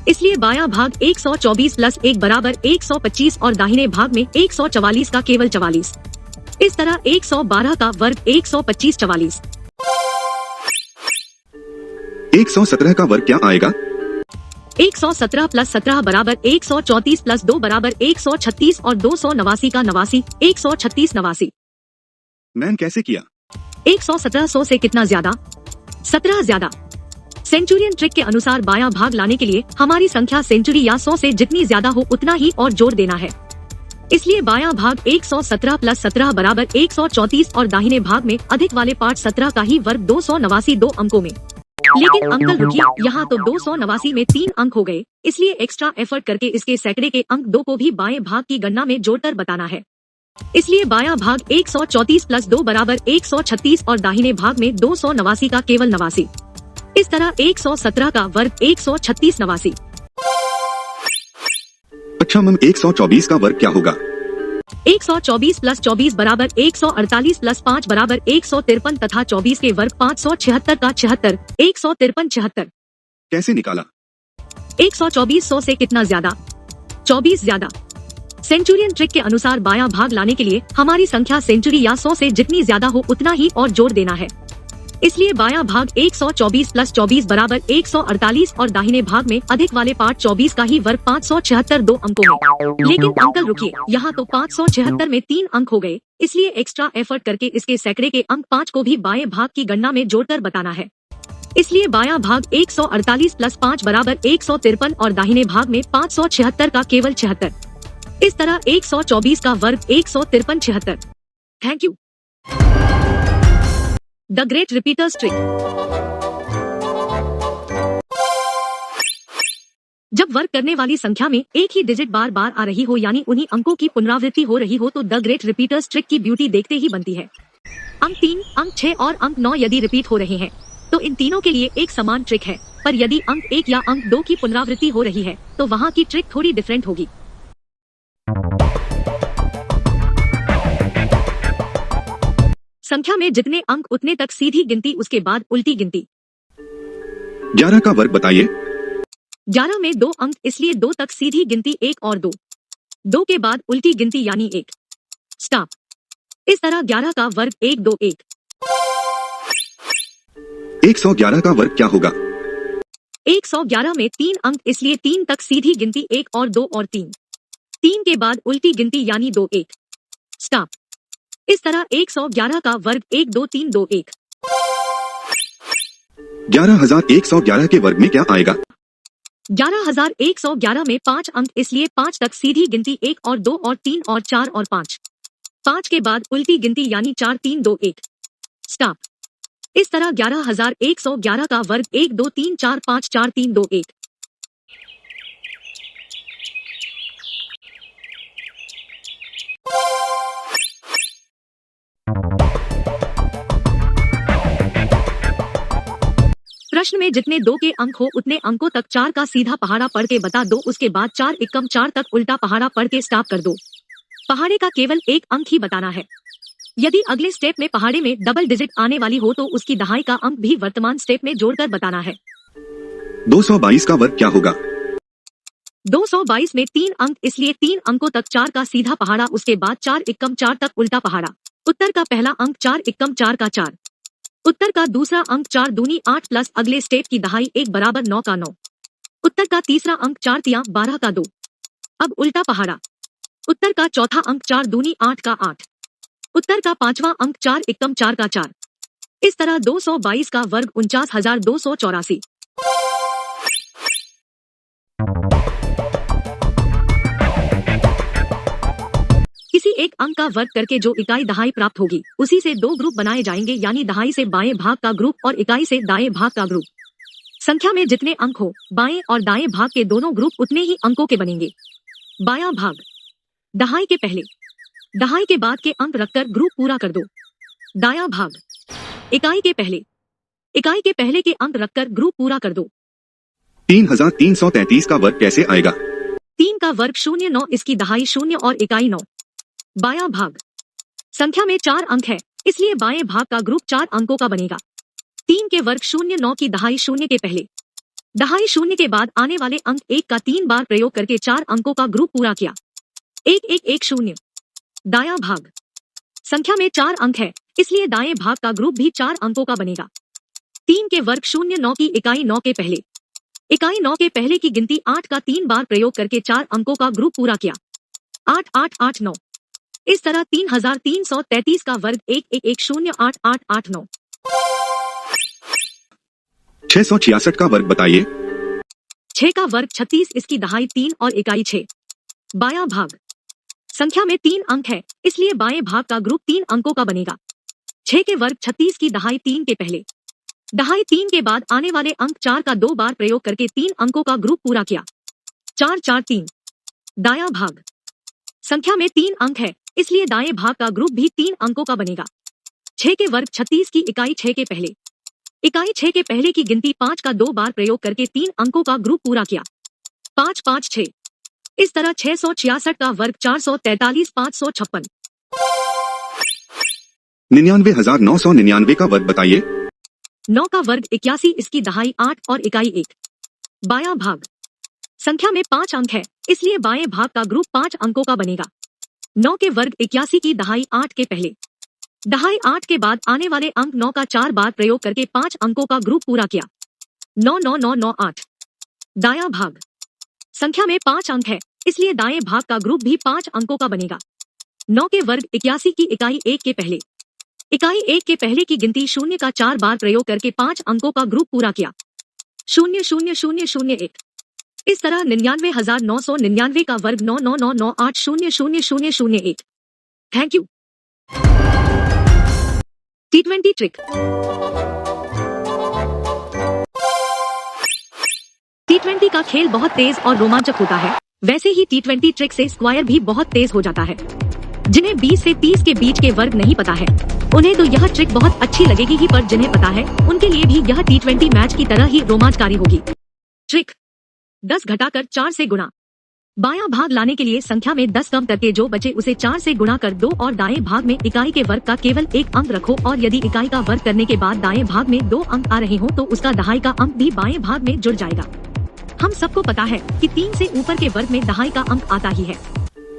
इसलिए बायां भाग 124 प्लस 1 बराबर 125 और दाहिने भाग में 144 का केवल 44। इस तरह 112 का वर्ग 125 44। 117 का वर्ग क्या आएगा? 117 प्लस 17 बराबर 134 प्लस 2 बराबर 136 और 289 का 89 136 89। मैम कैसे किया? 117 100 से कितना ज्यादा? 17 ज्यादा। सेंचुरियन ट्रिक के अनुसार बायां भाग लाने के लिए हमारी संख्या सेंचुरी या 100 से जितनी ज्यादा हो उतना ही और जोड़ देना है। इसलिए बायां भाग 117 प्लस 17 बराबर 134 और दाहिने भाग में अधिक वाले पार्ट 17 का ही वर्ग 289 दो अंकों में। लेकिन अंकल रुकिए, यहाँ तो 289 में 3 अंक हो गए, इसलिए एक्स्ट्रा एफर्ट करके इसके सैकड़े के अंक 2 को भी बाएं भाग की गणना में जोड़कर बताना है। इसलिए बायां भाग 134 प्लस 2 बराबर 136 और दाहिने भाग में 289 का केवल 89। इस तरह 117 का वर्ग 136 89। अच्छा मैम 124 का वर्ग क्या होगा? 124 प्लस 24 बराबर 148 प्लस 5 बराबर 153 तथा 24 के वर्ग 576 का 76 153 76। कैसे निकाला? 124 100 से कितना ज्यादा? 24 ज्यादा। सेंचुरियन ट्रिक के अनुसार बायां भाग लाने के लिए हमारी संख्या सेंचुरी या 100 से जितनी ज्यादा हो उतना ही और जोड़ देना है। इसलिए बायां भाग 124 प्लस 24 बराबर 148 और दाहिने भाग में अधिक वाले पार्ट 24 का ही वर्ग 576 दो अंकों में। लेकिन अंकल रुकिए, यहाँ तो 576 में 3 अंक हो गए, इसलिए एक्स्ट्रा एफर्ट करके इसके सैकड़े के अंक 5 को भी बाएं भाग की गणना में जोड़कर बताना है। इसलिए बायां भाग 148 प्लस 5 बराबर 153 और दाहिने भाग में 576 का केवल 76। इस तरह 124 का वर्ग 153 76। Thank you. The great repeaters trick. जब वर्ग करने वाली संख्या में एक ही डिजिट बार बार आ रही हो यानी उन्हीं अंकों की पुनरावृत्ति हो रही हो तो द ग्रेट रिपीटर्स ट्रिक की ब्यूटी देखते ही बनती है। अंक 3, अंक 6 और अंक 9 यदि रिपीट हो रहे हैं तो इन तीनों के लिए एक समान ट्रिक है, पर यदि अंक 1 या अंक 2 की पुनरावृत्ति हो रही है तो वहाँ की ट्रिक थोड़ी डिफरेंट होगी। संख्या में जितने अंक उतने तक सीधी गिनती, उसके बाद उल्टी गिनती। 11 का वर्ग बताइए। 11 में 2 अंक, इसलिए 2 तक सीधी गिनती 1 और 2। 2 के बाद उल्टी गिनती यानी 1। स्टॉप। इस तरह 11 का वर्ग 1 2 1। 111 का वर्ग क्या होगा? 111 में 3 अंक, इसलिए 3 तक सीधी गिनती 1 और 2 और 3। 3 के बाद उल्टी गिनती यानी 2 1। स्टॉप। इस तरह 111 का वर्ग 1 2 3 2 1। 11111 के वर्ग में क्या आएगा? 11111 में 5 अंक, इसलिए 5 तक सीधी गिनती 1 और 2 और 3 और 4 और 5। 5 के बाद उल्टी गिनती यानी 4 3 2 1। स्टॉप। इस तरह 11111 का वर्ग 1 2 3 4 5 4 3 2 1। प्रश्न में जितने 2 के अंक हो उतने अंकों तक 4 का सीधा पहाड़ा पढ़ के बता दो, उसके बाद 4 एकम 4 तक उल्टा पहाड़ा पढ़ के स्टॉप कर दो। पहाड़े का केवल एक अंक ही बताना है। यदि अगले स्टेप में पहाड़े में डबल डिजिट आने वाली हो तो उसकी दहाई का अंक भी वर्तमान स्टेप में जोड़कर बताना है। 222 का वर्ग क्या होगा? 222 में 3 अंक, इसलिए 3 अंकों तक 4 का सीधा पहाड़ा, उसके बाद 4 एकम 4 तक उल्टा पहाड़ा। उत्तर का पहला अंक 4 एकम 4 का 4। उत्तर का दूसरा अंक 4 दूनी 8 प्लस अगले स्टेप की दहाई 1 बराबर 9 का 9। उत्तर का तीसरा अंक 4 तिया 12 का 2। अब उल्टा पहाड़ा। उत्तर का चौथा अंक 4 दूनी 8 का 8। उत्तर का पांचवा अंक 4 एकम 4 का 4। इस तरह 222 का वर्ग 49,284। किसी एक अंक का वर्ग करके जो इकाई दहाई प्राप्त होगी उसी से 2 ग्रुप बनाए जाएंगे, यानी दहाई से बाएं भाग का ग्रुप और इकाई से दाएं भाग का ग्रुप। संख्या में जितने अंक हो बाएं और दाएं भाग के दोनों ग्रुप उतने ही अंकों के बनेंगे। बायां भाग दहाई के पहले, दहाई के बाद के अंक रखकर ग्रुप पूरा कर दो। दायां भाग इकाई के पहले के अंक रखकर ग्रुप पूरा कर दो। 3333 का वर्ग कैसे आएगा? 3 का वर्ग 0 9 इसकी दहाई 0 और इकाई 9। बायां भाग। संख्या में 4 अंक है, इसलिए बाएं भाग का ग्रुप 4 अंकों का बनेगा। 3 के वर्ग 0 9 की दहाई 0 के पहले, दहाई 0 के बाद आने वाले अंक 1 का 3 बार प्रयोग करके 4 अंकों का ग्रुप पूरा किया। 1 1 1 0। दायां भाग। संख्या में 4 अंक है, इसलिए दाएं भाग का ग्रुप भी 4 अंकों का बनेगा। 3 के वर्ग 0 9 की इकाई 9 के पहले, इकाई 9 के पहले की गिनती 8 का 3 बार प्रयोग करके 4 अंकों का ग्रुप पूरा किया। 8 8 8 9। इस तरह 3333 का वर्ग 1 1 1 0 8 8 8 9। 666 का वर्ग बताइए। 6 का वर्ग 36 इसकी दहाई 3 और इकाई 6। बायां भाग। संख्या में 3 अंक है, इसलिए बाएं भाग का ग्रुप 3 अंकों का बनेगा। 6 के वर्ग 36 की दहाई 3 के पहले, दहाई 3 के बाद आने वाले अंक 4 का 2 बार प्रयोग करके 3 अंकों का ग्रुप पूरा किया। 4 4 3। दायां भाग। संख्या में 3 अंक है, इसलिए दाएं भाग का ग्रुप भी 3 अंकों का बनेगा। 6 के वर्ग 36 की इकाई 6 के पहले, इकाई 6 के पहले की गिनती 5 का 2 बार प्रयोग करके 3 अंकों का ग्रुप पूरा किया। 5 5 6। इस तरह 666 का वर्ग 443 556। 99,999 का वर्ग बताइए। 9 का वर्ग 81 इसकी दहाई 8 और इकाई 1। बायां भाग। संख्या में 5 अंक है, इसलिए बाएं भाग का ग्रुप 5 अंकों का बनेगा। 9 के वर्ग 81 की दहाई 8 के पहले, दहाई 8 के बाद आने वाले अंक 9 का 4 बार प्रयोग करके 5 अंकों का ग्रुप पूरा किया। 9 9 9 9 8। दायां भाग। संख्या में 5 अंक है, इसलिए दाएं भाग का ग्रुप भी 5 अंकों का बनेगा। 9 के वर्ग 81 की इकाई 1 के पहले, इकाई 1 के पहले की गिनती 0 का 4 बार प्रयोग करके 5 अंकों का ग्रुप पूरा किया। 0 0 0 0 1। इस तरह 99,999 का वर्ग 9 9 9 9 8 0 0 0 0 1। Thank you. T20 trick. T20 का खेल बहुत तेज और रोमांचक होता है, वैसे ही T20 ट्रिक से स्क्वायर भी बहुत तेज हो जाता है। जिन्हें 20 से 30 के बीच के वर्ग नहीं पता है, उन्हें तो यह ट्रिक बहुत अच्छी लगेगी ही, पर जिन्हें पता है उनके लिए भी यह T20 मैच की तरह ही रोमांचकारी होगी। ट्रिक। 10 घटाकर 4 से गुणा। बायां भाग लाने के लिए संख्या में 10 कम करके जो बचे उसे 4 से गुणा कर दो और दाएं भाग में इकाई के वर्ग का केवल 1 अंक रखो, और यदि इकाई का वर्ग करने के बाद दाएं भाग में 2 अंक आ रहे हो तो उसका दहाई का अंक भी बाएं भाग में जुड़ जाएगा। हम सबको पता है कि 3 से ऊपर के वर्ग में दहाई का अंक आता ही है।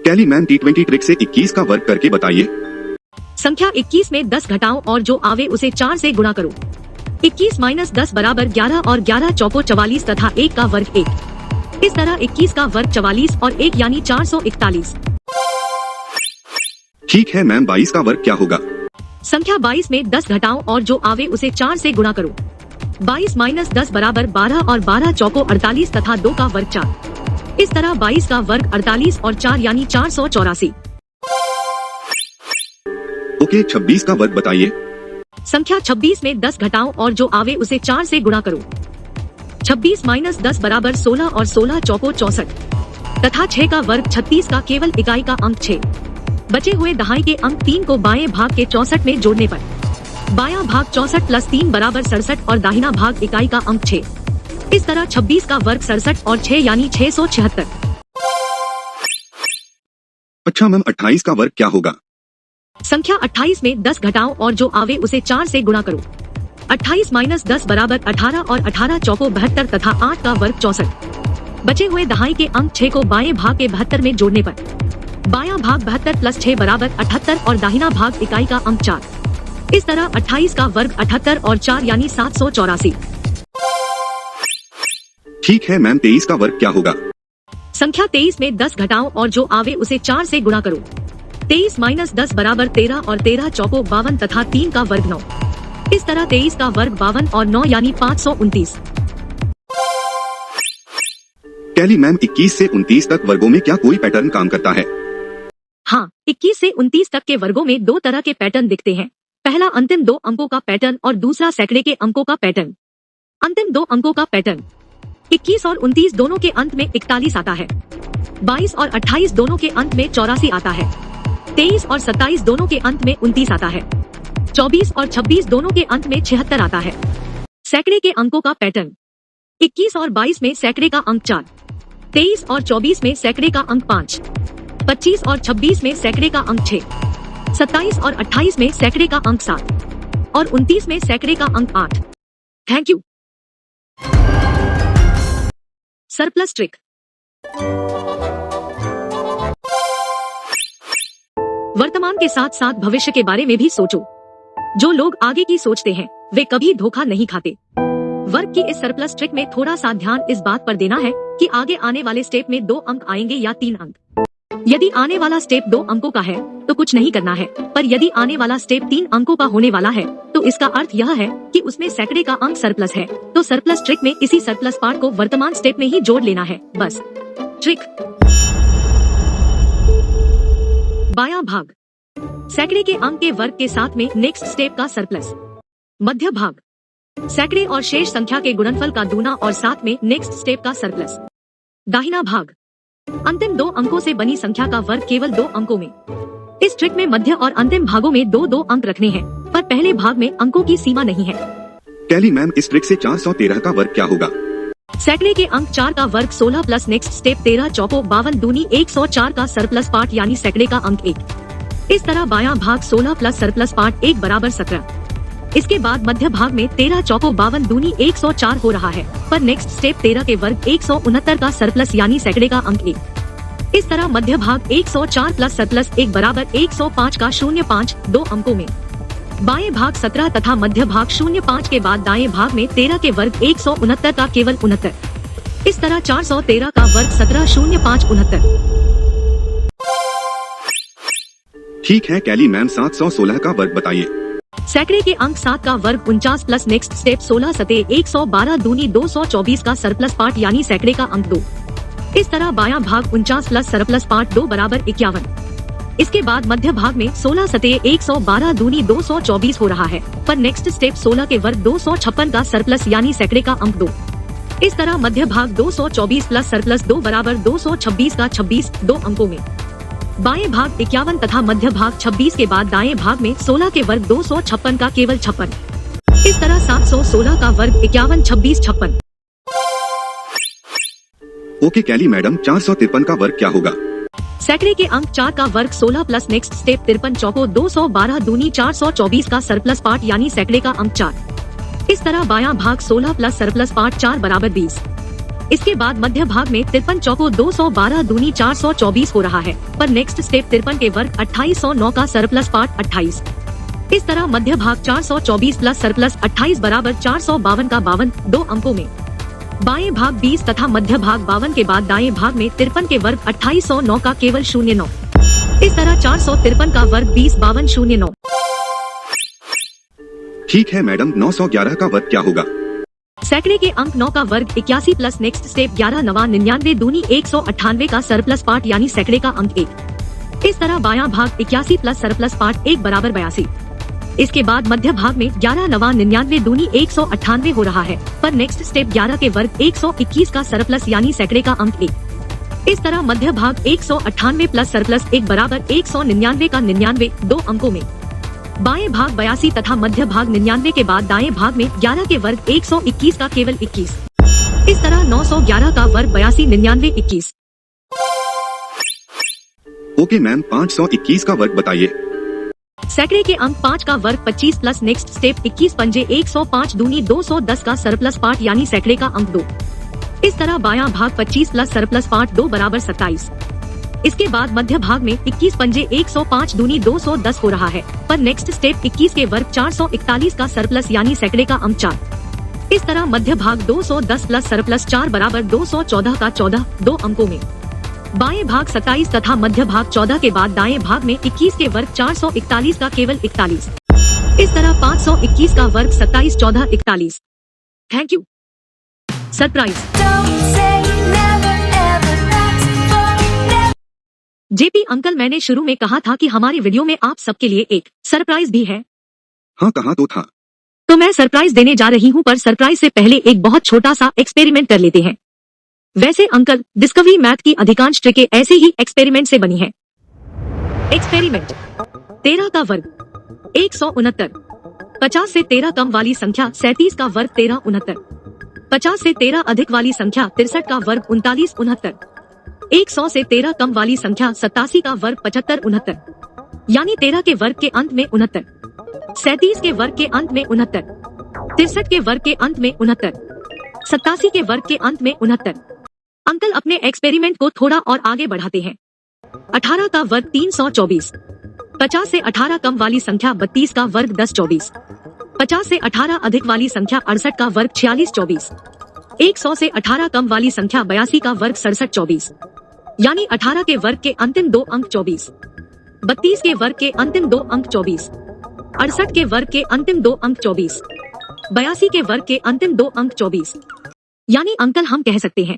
कैली मैम T20 ट्रिक से 21 का वर्ग करके बताइए। संख्या 21 में 10 घटाओ और जो आवे उसे 4 से गुणा करो। 21 - 10 बराबर 11 और 11 चौको 44 तथा 1 का वर्ग 1। इस तरह 21 का वर्ग 44 और 1 यानी 441। ठीक है मैम, 22 का वर्ग क्या होगा? संख्या 22 में 10 घटाओ और जो आवे उसे 4 से गुणा करो। 22 - 10 बराबर 12 और 12 चौको 48 तथा 2 का वर्ग 4। इस तरह 22 का वर्ग 48 और 4 यानी 484। ओके, 26 का वर्ग बताइए। संख्या 26 में 10 घटाओ और जो आवे उसे 4 से गुणा करो। 26 - 10 बराबर 16 और 16 चौको 64 तथा 6 का वर्ग 36 का केवल इकाई का अंक 6। बचे हुए दहाई के अंक 3 को बाएं भाग के 64 में जोड़ने पर बायां भाग 64 + 3 बराबर 67 और दाहिना भाग इकाई का अंक 6। इस तरह 26 का वर्ग 67 और 6 यानी 676। अच्छा मैम, 28 का वर्ग क्या होगा? संख्या 28 में 10 घटाओ और जो आवे उसे 4 से गुणा करो। 28 - 10 बराबर 18 और 18 चौको 72 तथा 8 का वर्ग 64। बचे हुए दहाई के अंक 6 को बाएं भाग के 72 में जोड़ने पर बायां भाग 72 + 6 बराबर 78 और दाहिना भाग इकाई का अंक 4। इस तरह 28 का वर्ग 78 और 4 यानी 784। ठीक है मैम, 23 का वर्ग क्या होगा? संख्या 23 में 10 घटाओ और जो आवे उसे 4 से गुणा करो। 23 - 10 बराबर 13 और 13 चौको 52 तथा 3 का वर्ग 9। इस तरह 23 का वर्ग 52 और 9 यानी 529। कैली मैम, 21 से 29 तक वर्गों में क्या कोई पैटर्न काम करता है? हाँ, 21 से 29 तक के वर्गों में 2 तरह के पैटर्न दिखते हैं। पहला अंतिम 2 अंकों का पैटर्न और दूसरा सैकड़े के अंकों का पैटर्न। अंतिम 2 अंकों का पैटर्न। 21 और 29 दोनों के अंत में 41 आता है। 22 और 28 दोनों के अंत में 84 आता है। 23 और 27 दोनों के अंत में 29 आता है। 24 और 26 दोनों के अंत में 76 आता है। सैकड़े के अंकों का पैटर्न। 21 और 22 में सैकड़े का अंक 4, 23 और 24 में सैकड़े का अंक 5, 25 और 26 में सैकड़े का अंक 6, 27 और 28 में सैकड़े का अंक 7 और 29 में सैकड़े का अंक 8। Thank you. Surplus trick. वर्तमान के साथ साथ भविष्य के बारे में भी सोचो। जो लोग आगे की सोचते हैं वे कभी धोखा नहीं खाते। वर्क की इस सरप्लस ट्रिक में थोड़ा सा ध्यान इस बात पर देना है कि आगे आने वाले स्टेप में 2 अंक आएंगे या 3 अंक। यदि आने वाला स्टेप 2 अंकों का है तो कुछ नहीं करना है, पर यदि आने वाला स्टेप 3 अंकों का होने वाला है तो इसका अर्थ यह है कि उसमें सैकड़े का अंक सरप्लस है। तो सरप्लस ट्रिक में इसी सरप्लस पार्ट को वर्तमान स्टेप में ही जोड़ लेना है, बस। ट्रिक। बायां भाग। सैकड़े के अंक के वर्ग के साथ में नेक्स्ट स्टेप का सरप्लस। मध्य भाग। सैकड़े और शेष संख्या के गुणनफल का दूना और साथ में नेक्स्ट स्टेप का सरप्लस। दाहिना भाग। अंतिम 2 अंकों से बनी संख्या का वर्ग केवल 2 अंकों में। इस ट्रिक में मध्य और अंतिम भागों में 2-2 अंक रखने हैं, पर पहले भाग में अंकों की सीमा नहीं है। कैली मैम, इस ट्रिक से 413 का वर्ग क्या होगा? सैकड़े के अंक 4 का वर्ग 16 प्लस नेक्स्ट स्टेप 13 चौको 52 दूनी 104 का सरप्लस पार्ट यानी सैकड़े का अंक 1। इस तरह बायां भाग 16 प्लस सरप्लस पार्ट 1 बराबर 17। इसके बाद मध्य भाग में 13 चौको 52 दूनी 104 हो रहा है, पर नेक्स्ट स्टेप 13 के वर्ग 169 का सरप्लस यानी सैकड़े का अंक 1। इस तरह मध्य भाग 104 प्लस सरप्लस 1 बराबर 105 का 05 2 अंकों में। बाएं भाग 17 तथा मध्य भाग 05 के बाद दाएं भाग में 13 के वर्ग 169 का केवल 69। इस तरह 413 का वर्ग 17 05 69। ठीक है कैली मैम, 716 का वर्ग बताइए। सैकड़े के अंक 7 का वर्ग 49 प्लस नेक्स्ट स्टेप 16 सते 112 दूनी 224 का सरप्लस पार्ट यानी सैकड़े का अंक 2। इस तरह बायां भाग 49 प्लस सरप्लस पार्ट 2 बराबर 51। इसके बाद मध्य भाग में 16 सते 112 दूनी 224 हो रहा है, पर नेक्स्ट स्टेप 16 के वर्ग 256 का सरप्लस यानी सैकड़े का अंक 2। इस तरह मध्य भाग 224 प्लस सरप्लस 2 बराबर 226 का 26 2 अंकों में। बाएं भाग 51 तथा मध्य भाग 26 के बाद दाएं भाग में 16 के वर्ग 256 का केवल 56। इस तरह 716 का वर्ग 51 26 56। ओके कैली मैडम, 453 का वर्ग क्या होगा? सैकड़े के अंक 4 का वर्ग 16 प्लस नेक्स्ट स्टेप 53 चौको 212 दूनी 424 का सरप्लस पार्ट यानी सैकड़े का अंक 4। इस तरह बायां भाग 16 प्लस सरप्लस पार्ट 4 बराबर 20। इसके बाद मध्य भाग में 53 चौको 212 दूनी 424 हो रहा है, पर नेक्स्ट स्टेप 53 के वर्ग 2809 का सरप्लस पार्ट 28। इस तरह मध्य भाग 424 प्लस सरप्लस 28 बराबर 452 का 52 2 अंकों में। बाएं भाग 20 तथा मध्य भाग 52 के बाद दाएं भाग में 53 के वर्ग 2809 का केवल 09। इस तरह 453 का वर्ग 20 52 09। ठीक है मैडम, 911 का वर्ग क्या होगा? सैकड़े के अंक 9 का वर्ग 81 प्लस नेक्स्ट स्टेप 11 नवा 99 दूनी 198 का सरप्लस पार्ट यानी सैकड़े का अंक 1। इस तरह बायां भाग 81 प्लस सरप्लस पार्ट 1 बराबर 82। इसके बाद मध्य भाग में 11 नवा 99 दूनी 198 हो रहा है, पर नेक्स्ट स्टेप 11 के वर्ग 121 का सरप्लस यानी सैकड़े का अंक 1। इस तरह मध्य भाग 198 प्लस सरप्लस 1 बराबर 199 का 99 2 अंकों में। बाएं भाग 82 तथा मध्य भाग 99 के बाद दाएं भाग में 11 के वर्ग 121 का केवल 21। इस तरह 911 का वर्ग 82 99 21। ओके मैम, 521 का वर्ग बताइए। सैकड़े के अंक 5 का वर्ग 25 प्लस नेक्स्ट स्टेप 21 पंजे 105 दूनी 210 का सरप्लस पार्ट यानी सैकड़े का अंक 2। इस तरह बायां भाग 25 प्लस सरप्लस पार्ट 2 बराबर 27। इसके बाद मध्य भाग में 21 पंजे 105 दूनी 210 हो रहा है, पर नेक्स्ट स्टेप 21 के वर्ग 441 का सरप्लस यानी सैकड़े का अंक 4। इस तरह मध्य भाग 210 प्लस सरप्लस 4 बराबर 214 का 14 2 अंकों में। बाएं भाग 27 तथा मध्य भाग 14 के बाद दाएं भाग में 21 के वर्ग 441 का केवल 41। इस तरह 521 का वर्ग 27 14 41। Thank you. Surprise. JP uncle, मैंने शुरू में कहा था कि हमारी वीडियो में आप सबके लिए एक सरप्राइज भी है। हाँ, कहा तो था। तो मैं सरप्राइज देने जा रही हूँ, पर सरप्राइज से पहले एक बहुत छोटा सा एक्सपेरिमेंट कर लेते हैं। वैसे अंकल, डिस्कवरी मैथ की अधिकांश ट्रिकें ऐसे ही एक्सपेरिमेंट से बनी है। एक्सपेरिमेंट 13 का वर्ग 169। 50 से 13 कम वाली संख्या 37 का वर्ग 13 69। 50 से 13 अधिक वाली संख्या 63 का वर्ग 39 69। 100 से 13 कम वाली संख्या 87 का वर्ग 75 69। यानी 13 के वर्ग के अंत में 69, 37 के वर्ग के अंत में 69, 63 के वर्ग के अंत में 69, 87 के वर्ग के अंत में 69। अंकल अपने एक्सपेरिमेंट को थोड़ा और आगे बढ़ाते हैं। 18 का वर्ग 324। 50 से 18 कम वाली संख्या 32 का वर्ग 10 24। 50 से 18 अधिक वाली संख्या 68 का वर्ग 46 24। 100 से 18 कम वाली संख्या 82 का वर्ग 67 24। यानी 18 के वर्ग के अंतिम 2 अंक 24, 32 के वर्ग के अंतिम 2 अंक 24, 68 के वर्ग के अंतिम 2 अंक 24, 82 के वर्ग के अंतिम 2 अंक 24। यानी अंकल हम कह सकते हैं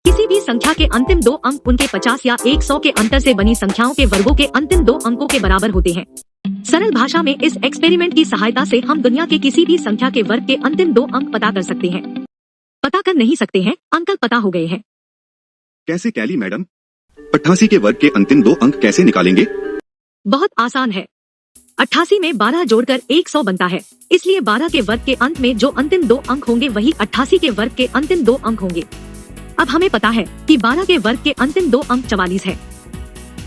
किसी भी संख्या के अंतिम 2 अंक उनके 50 या 100 के अंतर से बनी संख्याओं के वर्गों के अंतिम 2 अंकों के बराबर होते हैं। सरल भाषा में इस एक्सपेरिमेंट की सहायता से हम दुनिया के किसी भी संख्या के वर्ग के अंतिम 2 अंक पता कर सकते हैं। पता कर नहीं सकते हैं, अंकल पता हो गए हैं। कैसे कैली मैडम? 88 के वर्ग के अंतिम 2 अंक कैसे निकालेंगे? बहुत आसान है। 88 में 12 जोड़कर 100 बनता है, इसलिए 12 के वर्ग के अंत में जो अंतिम 2 अंक होंगे वही 88 के वर्ग के अंतिम 2 अंक होंगे। अब हमें पता है कि 12 के वर्ग के अंतिम 2 अंक 44 है,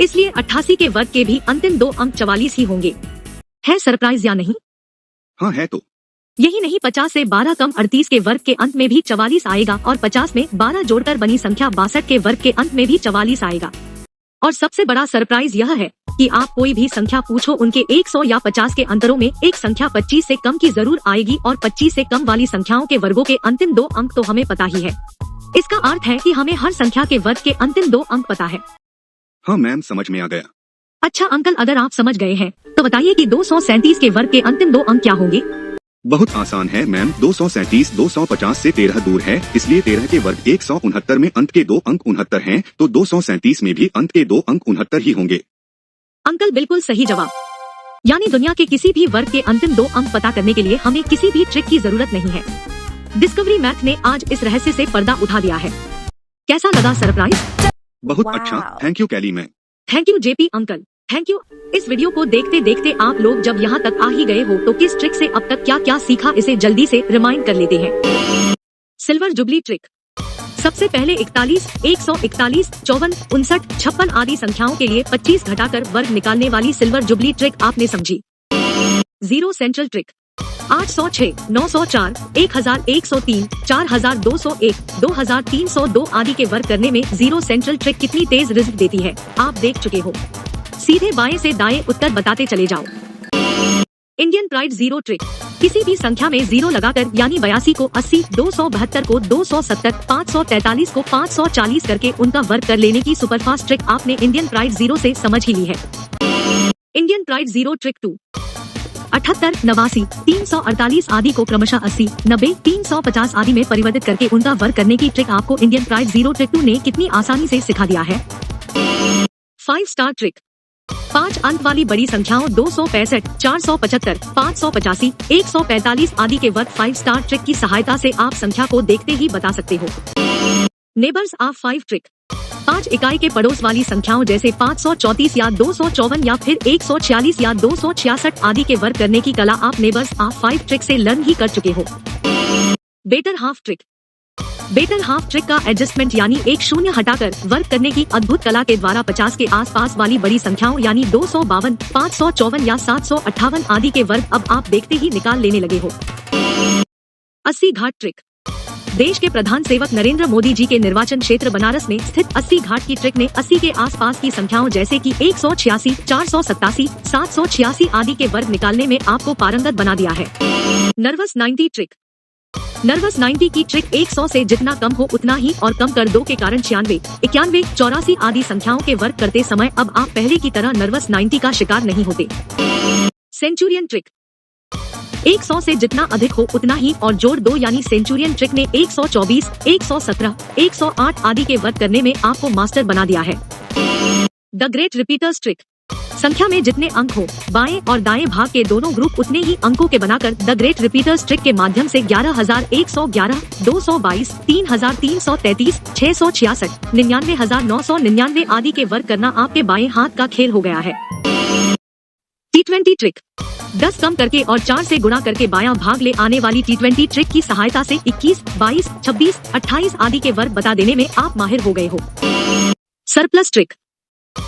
इसलिए 88 के वर्ग के भी अंतिम 2 अंक 44 ही होंगे। है सरप्राइज या नहीं? हाँ है तो। यही नहीं, 50 से 12 कम 38 के वर्ग के अंत में भी 44 आएगा और 50 में 12 जोड़कर बनी संख्या 62 के वर्ग के अंत में भी 44 आएगा। और सबसे बड़ा सरप्राइज यह है कि आप कोई भी संख्या पूछो, उनके 100 या 50 के अंतरों में एक संख्या 25 से कम की जरूर आएगी और 25 से कम वाली संख्याओं के वर्गों के अंतिम 2 अंक तो हमें पता ही है। इसका अर्थ है कि हमें हर संख्या के वर्ग के अंतिम 2 अंक पता है। हाँ मैम, समझ में आ गया। अच्छा अंकल, अगर आप समझ गए हैं तो बताइए कि 237 के वर्ग के अंतिम 2 अंक क्या होंगे? बहुत आसान है मैम, 237 250 से 13 दूर है, इसलिए 13 के वर्ग 169 में अंत के 2 अंक 69 हैं, तो 237 में भी अंत के 2 अंक 69 ही होंगे। अंकल बिल्कुल सही जवाब। यानी दुनिया के किसी भी वर्ग के अंतिम 2 अंक पता करने के लिए हमें किसी भी ट्रिक की जरूरत नहीं है। डिस्कवरी मैथ ने आज इस रहस्य से पर्दा उठा दिया है। कैसा लगा सरप्राइज? बहुत अच्छा, thank you Kelly ma'am. Thank you JP uncle, thank you. इस वीडियो को देखते देखते आप लोग जब यहाँ तक आ ही गए हो तो किस ट्रिक से अब तक क्या क्या सीखा, इसे जल्दी से रिमाइंड कर लेते हैं। Silver jubilee trick. सबसे पहले 41, 141, 54, 59, 56 आदि संख्याओं के लिए 25 घटाकर वर्ग निकालने वाली सिल्वर जुबली ट्रिक आपने समझी। Zero central trick. 806, 904, 1103, 4201, 2302 आदि के वर्ग करने में जीरो सेंट्रल ट्रिक कितनी तेज रिजल्ट देती है आप देख चुके हो। सीधे बाएं से दाएं उत्तर बताते चले जाओ। Indian pride zero trick. किसी भी संख्या में जीरो लगाकर यानी 82 को 80, 272 को 270, 543 को 540 करके उनका वर्ग कर लेने की सुपरफास्ट ट्रिक आपने इंडियन प्राइड जीरो से समझ ही ली है। Indian pride zero trick 2। 78, 89, 348 आदि को क्रमशः 80, 90, 350 आदि में परिवर्तित करके उनका वर्ग करने की ट्रिक आपको इंडियन प्राइड जीरो ट्रिक 2 ने कितनी आसानी से सिखा दिया है। 5 स्टार ट्रिक। 5 अंक वाली बड़ी संख्याओं 265, 475, 585, 145 आदि के वर्ग 5 स्टार ट्रिक की सहायता से आप संख्या को देखते ही बता सकते हो। Neighbours of 5 trick. 5 इकाई के पड़ोस वाली संख्याओं जैसे 534 या 254 या फिर 146 या 266 आदि के वर्ग करने की कला आप नेबर्स ऑफ 5 ट्रिक से लर्न ही कर चुके हो। Better half trick. Better half trick का एडजस्टमेंट यानी एक शून्य हटाकर वर्ग करने की अद्भुत कला के द्वारा 50 के आसपास वाली बड़ी संख्याओं यानी 252, 554 या 758 आदि के वर्ग अब आप देखते ही निकाल लेने लगे हो। 80 घाट ट्रिक। देश के प्रधान सेवक नरेंद्र मोदी जी के निर्वाचन क्षेत्र बनारस में स्थित 80 घाट की ट्रिक ने 80 के आसपास की संख्याओं जैसे कि 186, 487, 786 आदि के वर्ग निकालने में आपको पारंगत बना दिया है। Nervous 90 trick. नर्वस 90 की ट्रिक 100 से जितना कम हो उतना ही और कम कर दो के कारण 96, 91, 84 आदि संख्याओं के वर्ग करते समय अब आप पहले की तरह नर्वस 90 का शिकार नहीं होते। Centurion trick. 100 से जितना अधिक हो उतना ही और जोड़ दो यानी सेंचुरियन ट्रिक ने 124, 117, 108 आदि के वर्ग करने में आपको मास्टर बना दिया है। The great repeaters trick. संख्या में जितने अंक हो बाएं और दाएं भाग के दोनों ग्रुप उतने ही अंकों के बनाकर द ग्रेट रिपीटर्स ट्रिक के माध्यम से 11,111, 222, 3,333, 666, 99,999 आदि के वर्ग करना आपके बाएं हाथ का खेल हो गया है। T20 trick. 10 कम करके और 4 से गुणा करके बायां भाग ले आने वाली T20 ट्रिक की सहायता से 21, 22, 26, 28 आदि के वर्ग बता देने में आप माहिर हो गए हो। Surplus trick.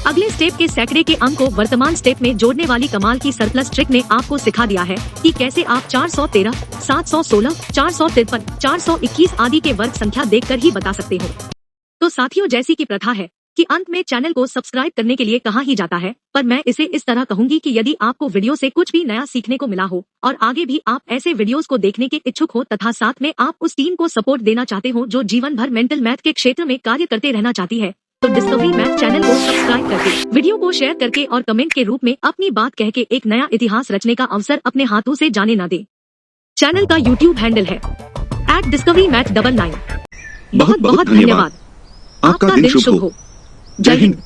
अगले स्टेप के सैकड़े के अंक को वर्तमान स्टेप में जोड़ने वाली कमाल की सरप्लस ट्रिक ने आपको सिखा दिया है कि कैसे आप 413, 716, 453, 421 आदि के वर्ग संख्या देखकर ही बता सकते हो। तो साथियों, जैसी की प्रथा है कि अंत में चैनल को सब्सक्राइब करने के लिए कहा ही जाता है, पर मैं इसे इस तरह कहूंगी कि यदि आपको वीडियो से कुछ भी नया सीखने को मिला हो और आगे भी आप ऐसे वीडियोस को देखने के इच्छुक हो तथा साथ में आप उस टीम को सपोर्ट देना चाहते हो जो जीवन भर मेंटल मैथ के क्षेत्र में कार्य करते रहना चाहती है, तो डिस्कवरी मैथ चैनल को सब्सक्राइब करके, वीडियो को शेयर करके और कमेंट के रूप में अपनी बात कह के एक नया इतिहास रचने का अवसर अपने हाथों से जाने न दे। चैनल का यूट्यूब हैंडल है @discoverymath99। बहुत बहुत धन्यवाद। आपका दिन शुभ हो। जय हिंद।